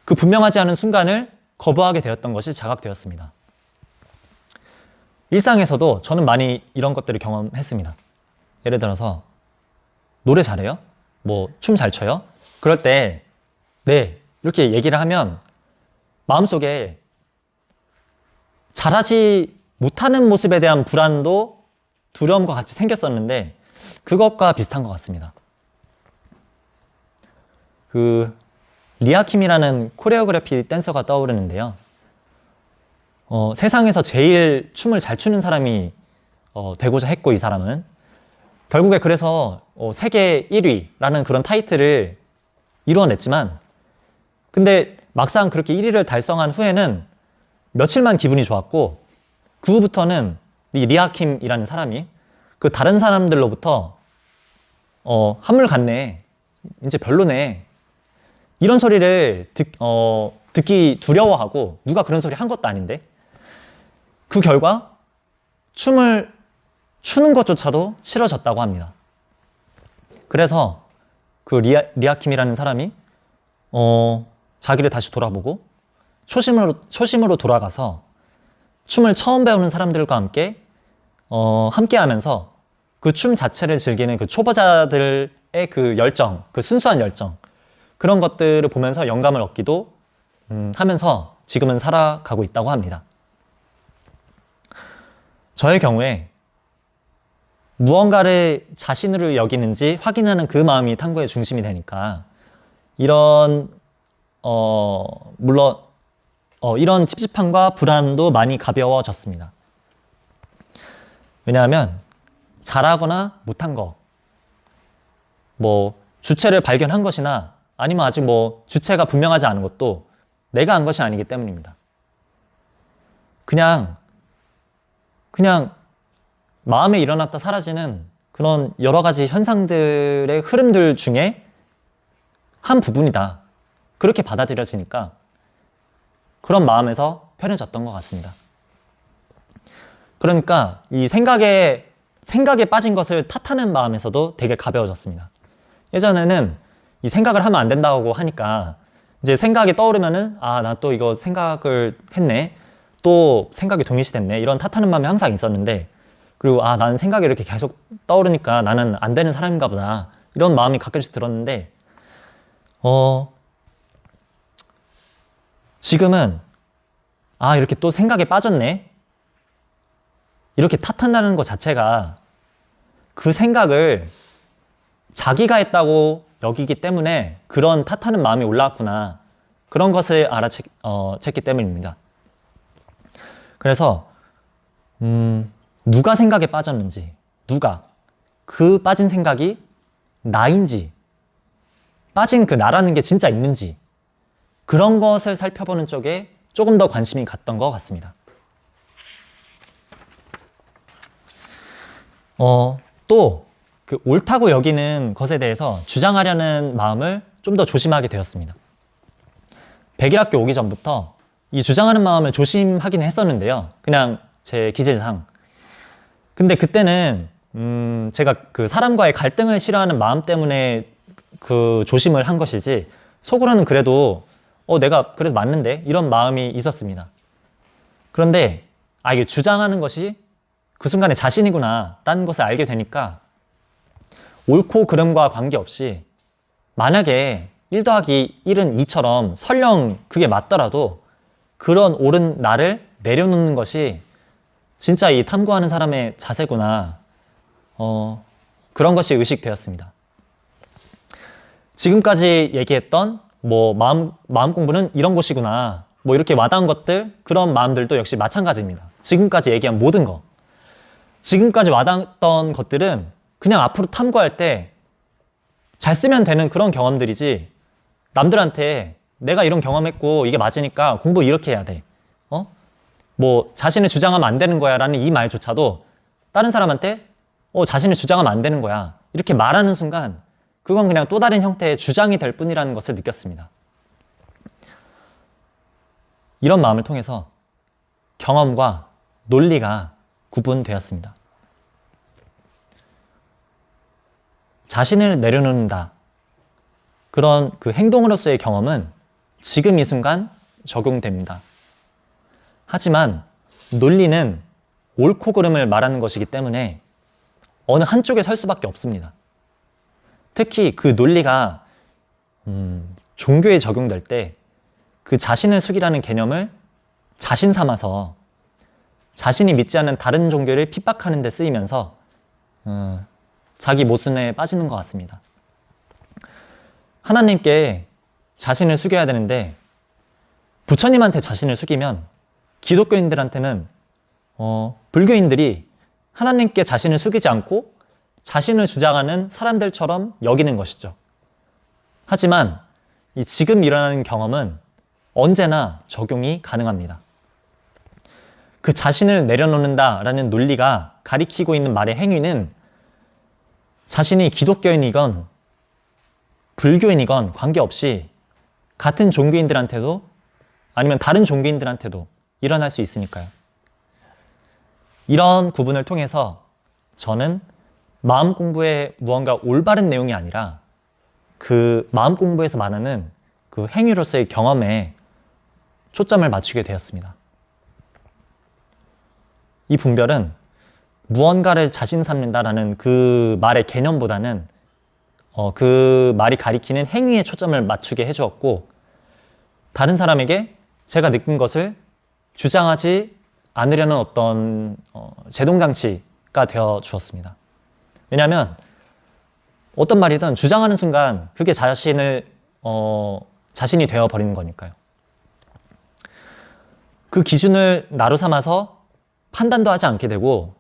그 분명하지 않은 순간을 거부하게 되었던 것이 자각되었습니다. 일상에서도 저는 많이 이런 것들을 경험했습니다. 예를 들어서 노래 잘해요? 뭐 춤 잘 춰요? 그럴 때 네, 이렇게 얘기를 하면 마음속에 잘하지 못하는 모습에 대한 불안도 두려움과 같이 생겼었는데 그것과 비슷한 것 같습니다. 그 리아킴이라는 코레오그래피 댄서가 떠오르는데요. 세상에서 제일 춤을 잘 추는 사람이 되고자 했고, 이 사람은 결국에 그래서 세계 1위라는 그런 타이틀을 이루어냈지만, 근데 막상 그렇게 1위를 달성한 후에는 며칠만 기분이 좋았고, 그 후부터는 이 리아킴이라는 사람이 그 다른 사람들로부터 한물 갔네, 이제 별로네, 이런 소리를 듣기 두려워하고, 누가 그런 소리 한 것도 아닌데 그 결과 춤을 추는 것조차도 싫어졌다고 합니다. 그래서 그 리아킴이라는 사람이 자기를 다시 돌아보고 초심으로 돌아가서 춤을 처음 배우는 사람들과 함께 하면서 그 춤 자체를 즐기는 그 초보자들의 그 열정, 그 순수한 열정, 그런 것들을 보면서 영감을 얻기도 하면서 지금은 살아가고 있다고 합니다. 저의 경우에 무언가를 자신으로 여기는지 확인하는 그 마음이 탐구의 중심이 되니까 이런 이런 찝찝함과 불안도 많이 가벼워졌습니다. 왜냐하면 잘하거나 못한 거, 뭐 주체를 발견한 것이나 아니면 아직 뭐 주체가 분명하지 않은 것도 내가 한 것이 아니기 때문입니다. 그냥 마음에 일어났다 사라지는 그런 여러 가지 현상들의 흐름들 중에 한 부분이다, 그렇게 받아들여지니까 그런 마음에서 편해졌던 것 같습니다. 그러니까 이 생각에 빠진 것을 탓하는 마음에서도 되게 가벼워졌습니다. 예전에는 이 생각을 하면 안 된다고 하니까 이제 생각이 떠오르면은 나 또 이거 생각을 했네, 또 생각이 동일시됐네, 이런 탓하는 마음이 항상 있었는데, 그리고 나는 생각이 이렇게 계속 떠오르니까 나는 안 되는 사람인가 보다, 이런 마음이 가끔씩 들었는데 지금은 이렇게 또 생각에 빠졌네, 이렇게 탓한다는 것 자체가 그 생각을 자기가 했다고 여기기 때문에 그런 탓하는 마음이 올라왔구나. 그런 것을 알아챘기 때문입니다. 그래서 누가 생각에 빠졌는지, 누가 그 빠진 생각이 나인지, 빠진 그 나라는 게 진짜 있는지, 그런 것을 살펴보는 쪽에 조금 더 관심이 갔던 것 같습니다. 또 그 옳다고 여기는 것에 대해서 주장하려는 마음을 좀 더 조심하게 되었습니다. 백일학교 오기 전부터 이 주장하는 마음을 조심하긴 했었는데요. 그냥 제 기질상. 근데 그때는 제가 그 사람과의 갈등을 싫어하는 마음 때문에 그 조심을 한 것이지, 속으로는 그래도 내가 그래도 맞는데 이런 마음이 있었습니다. 그런데 이게 주장하는 것이 그 순간에 자신이구나 라는 것을 알게 되니까 옳고 그름과 관계없이 만약에 1 더하기 1은 2처럼 설령 그게 맞더라도 그런 옳은 나를 내려놓는 것이 진짜 이 탐구하는 사람의 자세구나. 그런 것이 의식되었습니다. 지금까지 얘기했던 마음 공부는 이런 곳이구나. 이렇게 와닿은 것들, 그런 마음들도 역시 마찬가지입니다. 지금까지 얘기한 모든 거. 지금까지 와닿았던 것들은 그냥 앞으로 탐구할 때 잘 쓰면 되는 그런 경험들이지, 남들한테 내가 이런 경험했고 이게 맞으니까 공부 이렇게 해야 돼. 자신을 주장하면 안 되는 거야 라는 이 말조차도 다른 사람한테 자신을 주장하면 안 되는 거야 이렇게 말하는 순간 그건 그냥 또 다른 형태의 주장이 될 뿐이라는 것을 느꼈습니다. 이런 마음을 통해서 경험과 논리가 구분되었습니다. 자신을 내려놓는다. 그런 그 행동으로서의 경험은 지금 이 순간 적용됩니다. 하지만 논리는 옳고 그름을 말하는 것이기 때문에 어느 한쪽에 설 수밖에 없습니다. 특히 그 논리가 종교에 적용될 때 그 자신을 숙이라는 개념을 자신 삼아서 자신이 믿지 않는 다른 종교를 핍박하는 데 쓰이면서 자기 모순에 빠지는 것 같습니다. 하나님께 자신을 숙여야 되는데 부처님한테 자신을 숙이면 기독교인들한테는 불교인들이 하나님께 자신을 숙이지 않고 자신을 주장하는 사람들처럼 여기는 것이죠. 하지만 이 지금 일어나는 경험은 언제나 적용이 가능합니다. 그 자신을 내려놓는다라는 논리가 가리키고 있는 말의 행위는 자신이 기독교인이건 불교인이건 관계없이 같은 종교인들한테도 아니면 다른 종교인들한테도 일어날 수 있으니까요. 이런 구분을 통해서 저는 마음 공부에 무언가 올바른 내용이 아니라 그 마음 공부에서 말하는 그 행위로서의 경험에 초점을 맞추게 되었습니다. 이 분별은 무언가를 자신 삼는다라는 그 말의 개념보다는 그 말이 가리키는 행위에 초점을 맞추게 해주었고, 다른 사람에게 제가 느낀 것을 주장하지 않으려는 어떤 제동장치가 되어 주었습니다. 왜냐하면 어떤 말이든 주장하는 순간 그게 자신이 되어버리는 거니까요. 그 기준을 나로 삼아서 판단도 하지 않게 되고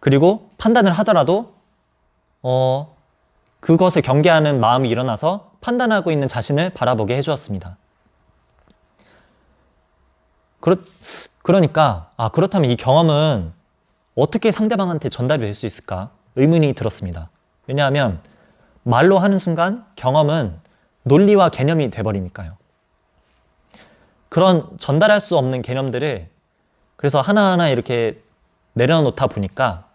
그리고 판단을 하더라도 그것을 경계하는 마음이 일어나서 판단하고 있는 자신을 바라보게 해주었습니다. 그러니까 그렇다면 이 경험은 어떻게 상대방한테 전달이 될 수 있을까 의문이 들었습니다. 왜냐하면 말로 하는 순간 경험은 논리와 개념이 돼버리니까요. 그런 전달할 수 없는 개념들을 그래서 하나하나 이렇게 내려놓다 보니까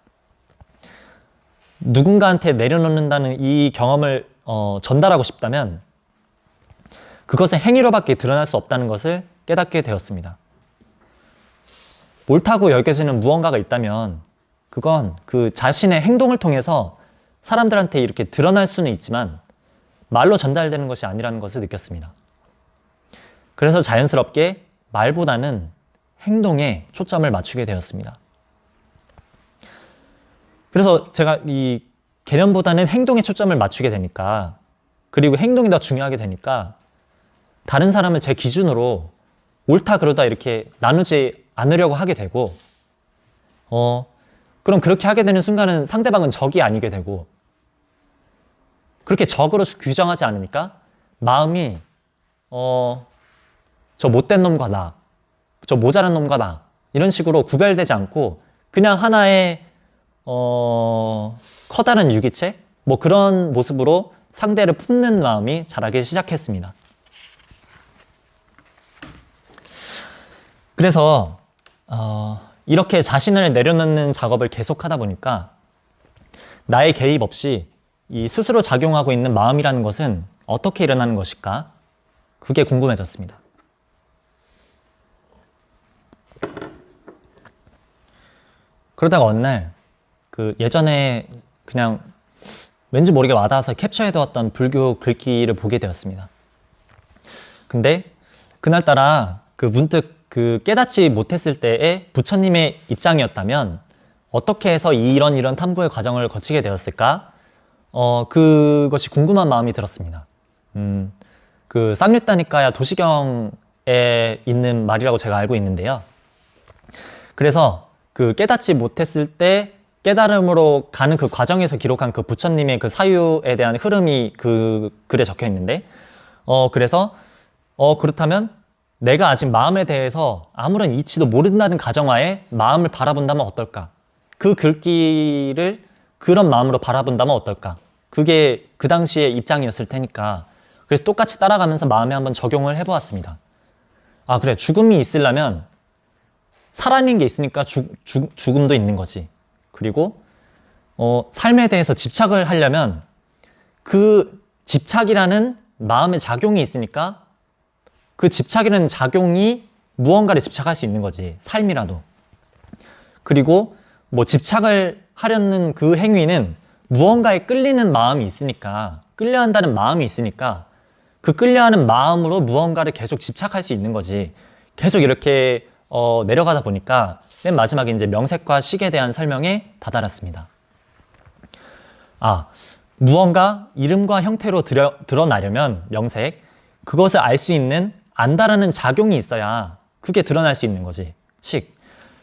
누군가한테 내려놓는다는 이 경험을 전달하고 싶다면 그것은 행위로밖에 드러날 수 없다는 것을 깨닫게 되었습니다. 옳다고 여겨지는 무언가가 있다면 그건 그 자신의 행동을 통해서 사람들한테 이렇게 드러날 수는 있지만 말로 전달되는 것이 아니라는 것을 느꼈습니다. 그래서 자연스럽게 말보다는 행동에 초점을 맞추게 되었습니다. 그래서 제가 이 개념보다는 행동에 초점을 맞추게 되니까, 그리고 행동이 더 중요하게 되니까 다른 사람을 제 기준으로 옳다 그러다 이렇게 나누지 않으려고 하게 되고, 그럼 그렇게 하게 되는 순간은 상대방은 적이 아니게 되고, 그렇게 적으로 규정하지 않으니까 마음이 저 못된 놈과 나, 저 모자란 놈과 나 이런 식으로 구별되지 않고 그냥 하나의 커다란 유기체? 뭐 그런 모습으로 상대를 품는 마음이 자라기 시작했습니다. 그래서 이렇게 자신을 내려놓는 작업을 계속하다 보니까 나의 개입 없이 이 스스로 작용하고 있는 마음이라는 것은 어떻게 일어나는 것일까? 그게 궁금해졌습니다. 그러다가 어느 날 그 예전에 그냥 왠지 모르게 와닿아서 캡처해두었던 불교 글귀를 보게 되었습니다. 근데 그날따라 그 문득 그 깨닫지 못했을 때의 부처님의 입장이었다면 어떻게 해서 이런 탐구의 과정을 거치게 되었을까? 그것이 궁금한 마음이 들었습니다. 그 쌍유따니까야 도시경에 있는 말이라고 제가 알고 있는데요. 그래서 그 깨닫지 못했을 때 깨달음으로 가는 그 과정에서 기록한 그 부처님의 그 사유에 대한 흐름이 그 글에 적혀 있는데, 그래서 그렇다면 내가 아직 마음에 대해서 아무런 이치도 모른다는 가정하에 마음을 바라본다면 어떨까? 그 글귀를 그런 마음으로 바라본다면 어떨까? 그게 그 당시의 입장이었을 테니까. 그래서 똑같이 따라가면서 마음에 한번 적용을 해보았습니다. 아, 그래. 죽음이 있으려면 살아있는 게 있으니까 죽음도 있는 거지. 그리고 삶에 대해서 집착을 하려면 그 집착이라는 마음의 작용이 있으니까 그 집착이라는 작용이 무언가를 집착할 수 있는 거지. 삶이라도. 그리고 뭐 집착을 하려는 그 행위는 무언가에 끌리는 마음이 있으니까, 끌려한다는 마음이 있으니까 그 끌려하는 마음으로 무언가를 계속 집착할 수 있는 거지. 계속 이렇게 내려가다 보니까 맨 마지막에 이제 명색과 식에 대한 설명에 다다랐습니다. 아, 무언가 이름과 형태로 드러나려면 명색, 그것을 알 수 있는 안다라는 작용이 있어야 그게 드러날 수 있는 거지. 식.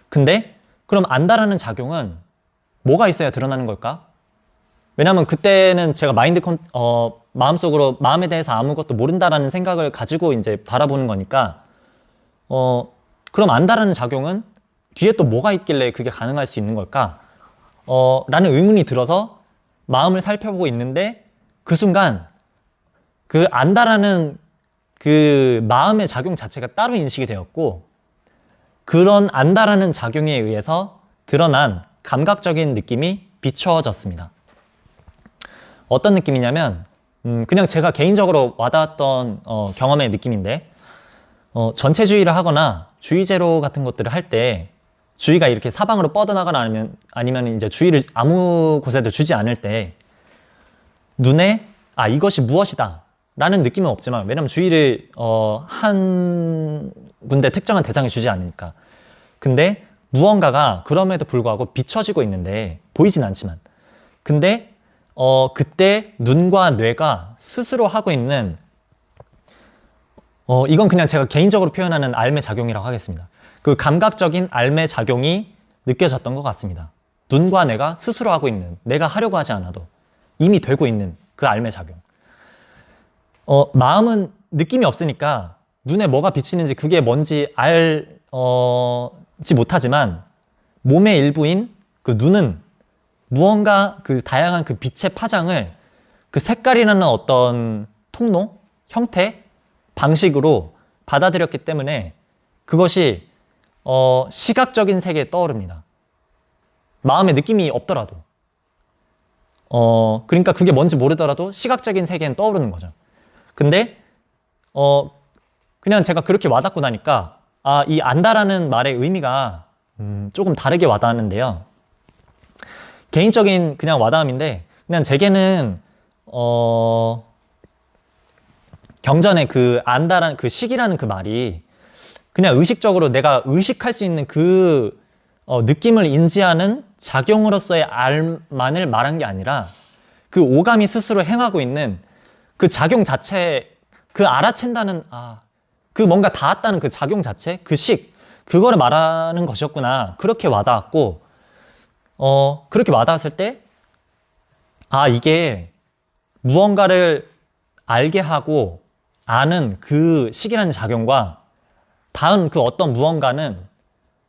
근데 그럼 안다라는 작용은 뭐가 있어야 드러나는 걸까? 왜냐면 그때는 제가 마음속으로 마음에 대해서 아무것도 모른다라는 생각을 가지고 이제 바라보는 거니까, 그럼 안다라는 작용은 뒤에 또 뭐가 있길래 그게 가능할 수 있는 걸까? 라는 의문이 들어서 마음을 살펴보고 있는데 그 순간 그 안다라는 그 마음의 작용 자체가 따로 인식이 되었고, 그런 안다라는 작용에 의해서 드러난 감각적인 느낌이 비춰졌습니다. 어떤 느낌이냐면 그냥 제가 개인적으로 와닿았던 경험의 느낌인데, 전체주의를 하거나 주의제로 같은 것들을 할 때 주의가 이렇게 사방으로 뻗어나가거나 아니면 이제 주의를 아무 곳에도 주지 않을 때 눈에 이것이 무엇이다 라는 느낌은 없지만, 왜냐면 주의를 한 군데 특정한 대상에 주지 않으니까. 근데 무언가가 그럼에도 불구하고 비춰지고 있는데 보이진 않지만, 근데 그때 눈과 뇌가 스스로 하고 있는 이건 그냥 제가 개인적으로 표현하는 알매 작용이라고 하겠습니다. 그 감각적인 알매 작용이 느껴졌던 것 같습니다. 눈과 뇌가 스스로 하고 있는, 내가 하려고 하지 않아도 이미 되고 있는 그 알매 작용. 마음은 느낌이 없으니까 눈에 뭐가 비치는지 그게 뭔지 알지 못하지만, 몸의 일부인 그 눈은 무언가 그 다양한 그 빛의 파장을 그 색깔이라는 어떤 통로, 형태, 방식으로 받아들였기 때문에 그것이 시각적인 세계에 떠오릅니다. 마음에 느낌이 없더라도. 그러니까 그게 뭔지 모르더라도 시각적인 세계엔 떠오르는 거죠. 근데 그냥 제가 그렇게 와닿고 나니까 이 안다라는 말의 의미가 조금 다르게 와닿았는데요. 개인적인 그냥 와닿음인데, 그냥 제게는 경전에 그 안다라는 그 식이라는 그 말이 그냥 의식적으로 내가 의식할 수 있는 그 느낌을 인지하는 작용으로서의 알만을 말한 게 아니라 그 오감이 스스로 행하고 있는 그 작용 자체, 그 알아챈다는, 그 뭔가 닿았다는 그 작용 자체, 그 그거를 말하는 것이었구나. 그렇게 와닿았고, 그렇게 와닿았을 때, 이게 무언가를 알게 하고 아는 그 식이라는 작용과 닿은 그 어떤 무언가는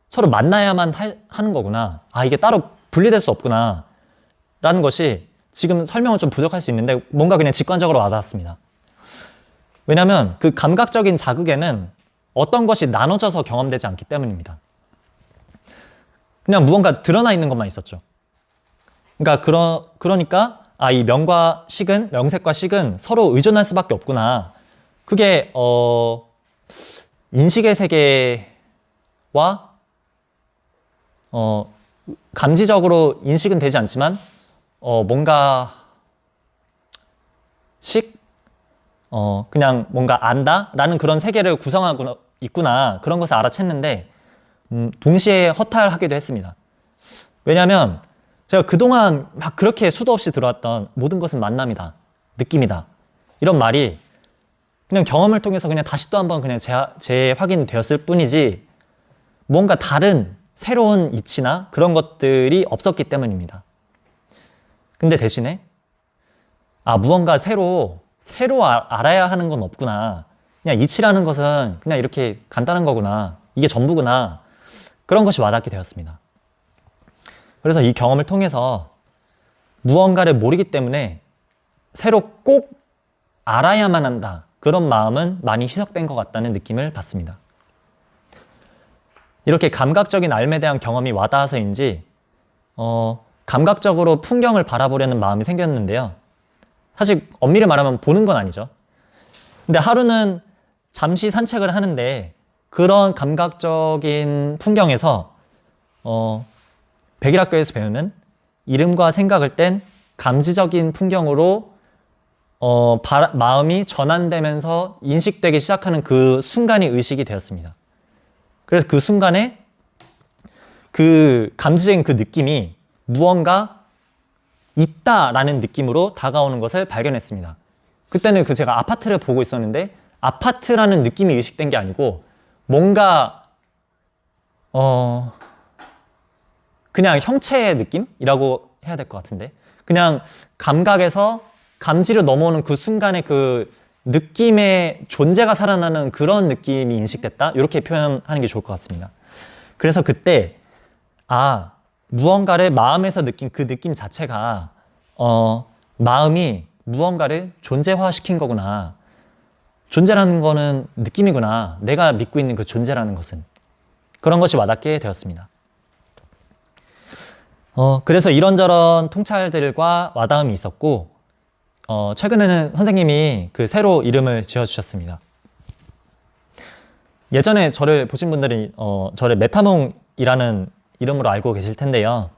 서로 만나야만 하는 거구나. 이게 따로 분리될 수 없구나. 라는 것이 지금 설명은 좀 부족할 수 있는데 뭔가 그냥 직관적으로 와닿았습니다. 왜냐하면 그 감각적인 자극에는 어떤 것이 나눠져서 경험되지 않기 때문입니다. 그냥 무언가 드러나 있는 것만 있었죠. 그러니까 이 명색과 식은 서로 의존할 수밖에 없구나. 그게 인식의 세계와 감지적으로 인식은 되지 않지만 뭔가 그냥 뭔가 안다라는 그런 세계를 구성하고 있구나. 그런 것을 알아챘는데 동시에 허탈하기도 했습니다. 왜냐하면 제가 그동안 막 그렇게 수도 없이 들어왔던 모든 것은 만남이다, 느낌이다, 이런 말이 그냥 경험을 통해서 그냥 다시 또 한번 그냥 재확인되었을 뿐이지 뭔가 다른 새로운 이치나 그런 것들이 없었기 때문입니다. 근데 대신에 무언가 새로 알아야 하는 건 없구나. 그냥 이치라는 것은 그냥 이렇게 간단한 거구나. 이게 전부구나. 그런 것이 와닿게 되었습니다. 그래서 이 경험을 통해서 무언가를 모르기 때문에 새로 꼭 알아야만 한다. 그런 마음은 많이 희석된 것 같다는 느낌을 받습니다. 이렇게 감각적인 알에 대한 경험이 와닿아서인지 감각적으로 풍경을 바라보려는 마음이 생겼는데요. 사실 엄밀히 말하면 보는 건 아니죠. 근데 하루는 잠시 산책을 하는데 그런 감각적인 풍경에서 백일학교에서 배우는 이름과 생각을 뗀 감지적인 풍경으로 마음이 전환되면서 인식되기 시작하는 그 순간이 의식이 되었습니다. 그래서 그 순간에 그 감지적인 그 느낌이 무언가 있다라는 느낌으로 다가오는 것을 발견했습니다. 그때는 제가 아파트를 보고 있었는데 아파트라는 느낌이 의식된 게 아니고 뭔가 그냥 형체의 느낌이라고 해야 될 것 같은데 그냥 감각에서 감지로 넘어오는 그 순간에 그 느낌의 존재가 살아나는 그런 느낌이 인식됐다. 이렇게 표현하는 게 좋을 것 같습니다. 그래서 그때 무언가를 마음에서 느낀 그 느낌 자체가 마음이 무언가를 존재화시킨 거구나. 존재라는 거는 느낌이구나. 내가 믿고 있는 그 존재라는 것은. 그런 것이 와닿게 되었습니다. 그래서 이런저런 통찰들과 와닿음이 있었고 최근에는 선생님이 새로 이름을 지어주셨습니다. 예전에 저를 보신 분들이 저를 메타몽이라는 이름으로 알고 계실 텐데요.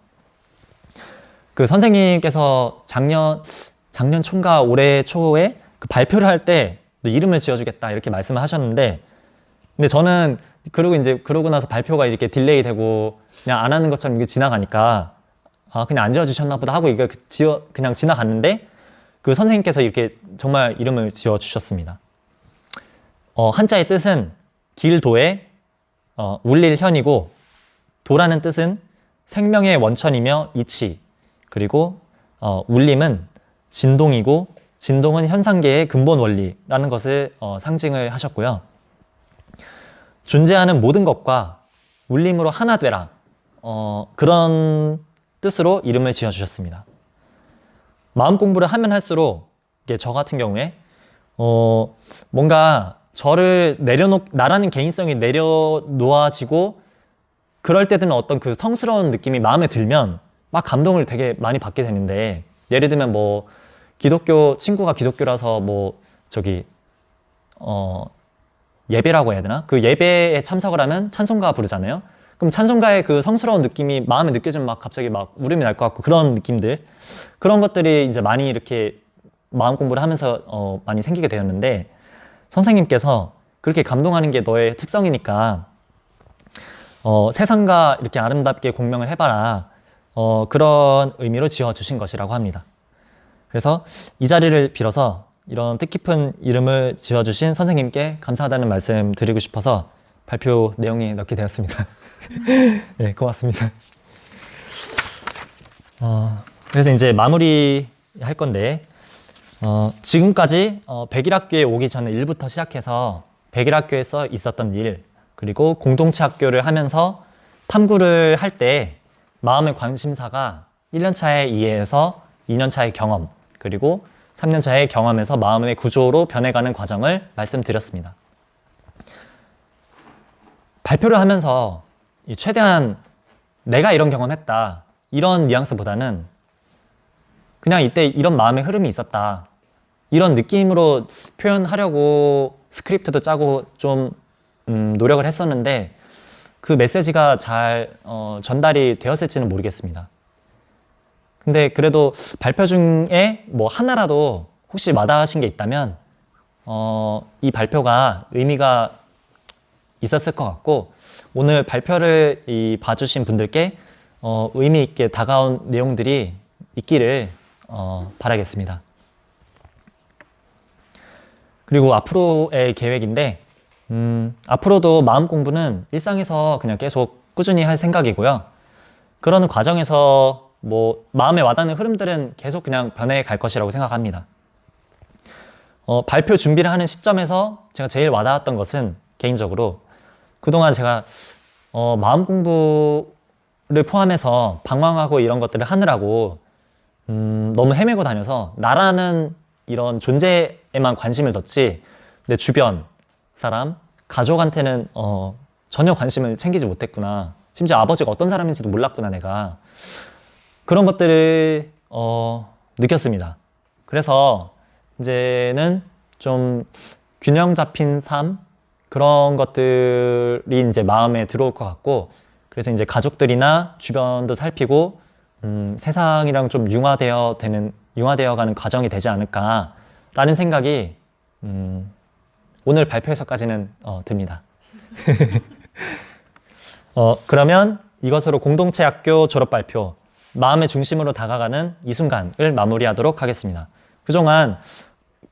그 선생님께서 작년 초인가 올해 초에 그 발표를 할 때 이름을 지어주겠다 이렇게 말씀을 하셨는데 근데 저는 그러고 나서 발표가 이렇게 딜레이 되고 그냥 안 하는 것처럼 이게 지나가니까 그냥 안 지어주셨나 보다 하고 이걸 그냥 지나갔는데 그 선생님께서 이렇게 정말 이름을 지어주셨습니다. 한자의 뜻은 길도에 울릴 현이고 도라는 뜻은 생명의 원천이며 이치 그리고 울림은 진동이고 진동은 현상계의 근본 원리라는 것을 상징을 하셨고요. 존재하는 모든 것과 울림으로 하나 되라 그런 뜻으로 이름을 지어주셨습니다. 마음 공부를 하면 할수록 저 같은 경우에 뭔가 저를 나라는 개인성이 내려놓아지고 그럴 때 드는 어떤 그 성스러운 느낌이 마음에 들면 막 감동을 되게 많이 받게 되는데 예를 들면 기독교 친구가 기독교라서 예배라고 해야 되나? 그 예배에 참석을 하면 찬송가 부르잖아요. 그럼 찬송가의 그 성스러운 느낌이 마음에 느껴지면 갑자기 울음이 날 것 같고 그런 느낌들 그런 것들이 이제 많이 이렇게 마음 공부를 하면서 많이 생기게 되었는데 선생님께서 그렇게 감동하는 게 너의 특성이니까 세상과 이렇게 아름답게 공명을 해봐라. 그런 의미로 지어주신 것이라고 합니다. 그래서 이 자리를 빌어서 이런 뜻깊은 이름을 지어주신 선생님께 감사하다는 말씀 드리고 싶어서 발표 내용에 넣게 되었습니다. 네, 고맙습니다. 그래서 이제 마무리 할 건데, 지금까지 백일학교에 오기 전에 일부터 시작해서 백일학교에서 있었던 일, 그리고 공동체 학교를 하면서 탐구를 할 때 마음의 관심사가 1년차의 이해에서 2년차의 경험, 그리고 3년차의 경험에서 마음의 구조로 변해가는 과정을 말씀드렸습니다. 발표를 하면서 최대한 내가 이런 경험했다, 이런 뉘앙스보다는 그냥 이때 이런 마음의 흐름이 있었다, 이런 느낌으로 표현하려고 스크립트도 짜고 좀 노력을 했었는데 그 메시지가 잘 전달이 되었을지는 모르겠습니다. 근데 그래도 발표 중에 뭐 하나라도 혹시 와닿으신 게 있다면 이 발표가 의미가 있었을 것 같고, 오늘 발표를 봐주신 분들께 의미 있게 다가온 내용들이 있기를 바라겠습니다. 그리고 앞으로의 계획인데, 앞으로도 마음 공부는 일상에서 그냥 계속 꾸준히 할 생각이고요. 그런 과정에서 뭐 마음에 와닿는 흐름들은 계속 그냥 변해갈 것이라고 생각합니다. 발표 준비를 하는 시점에서 제가 제일 와닿았던 것은 개인적으로 그동안 제가 마음 공부를 포함해서 방황하고 이런 것들을 하느라고 너무 헤매고 다녀서 나라는 이런 존재에만 관심을 뒀지 내 주변 사람, 가족한테는 전혀 관심을 챙기지 못했구나. 심지어 아버지가 어떤 사람인지도 몰랐구나, 내가. 그런 것들을 느꼈습니다. 그래서 이제는 좀 균형 잡힌 삶, 그런 것들이 이제 마음에 들어올 것 같고, 그래서 이제 가족들이나 주변도 살피고 세상이랑 좀 융화되어 가는 과정이 되지 않을까라는 생각이 오늘 발표에서까지는 듭니다. 그러면 이것으로 공동체 학교 졸업 발표, 마음의 중심으로 다가가는 이 순간을 마무리하도록 하겠습니다. 그동안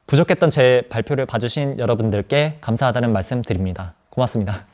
부족했던 제 발표를 봐주신 여러분들께 감사하다는 말씀 드립니다. 고맙습니다.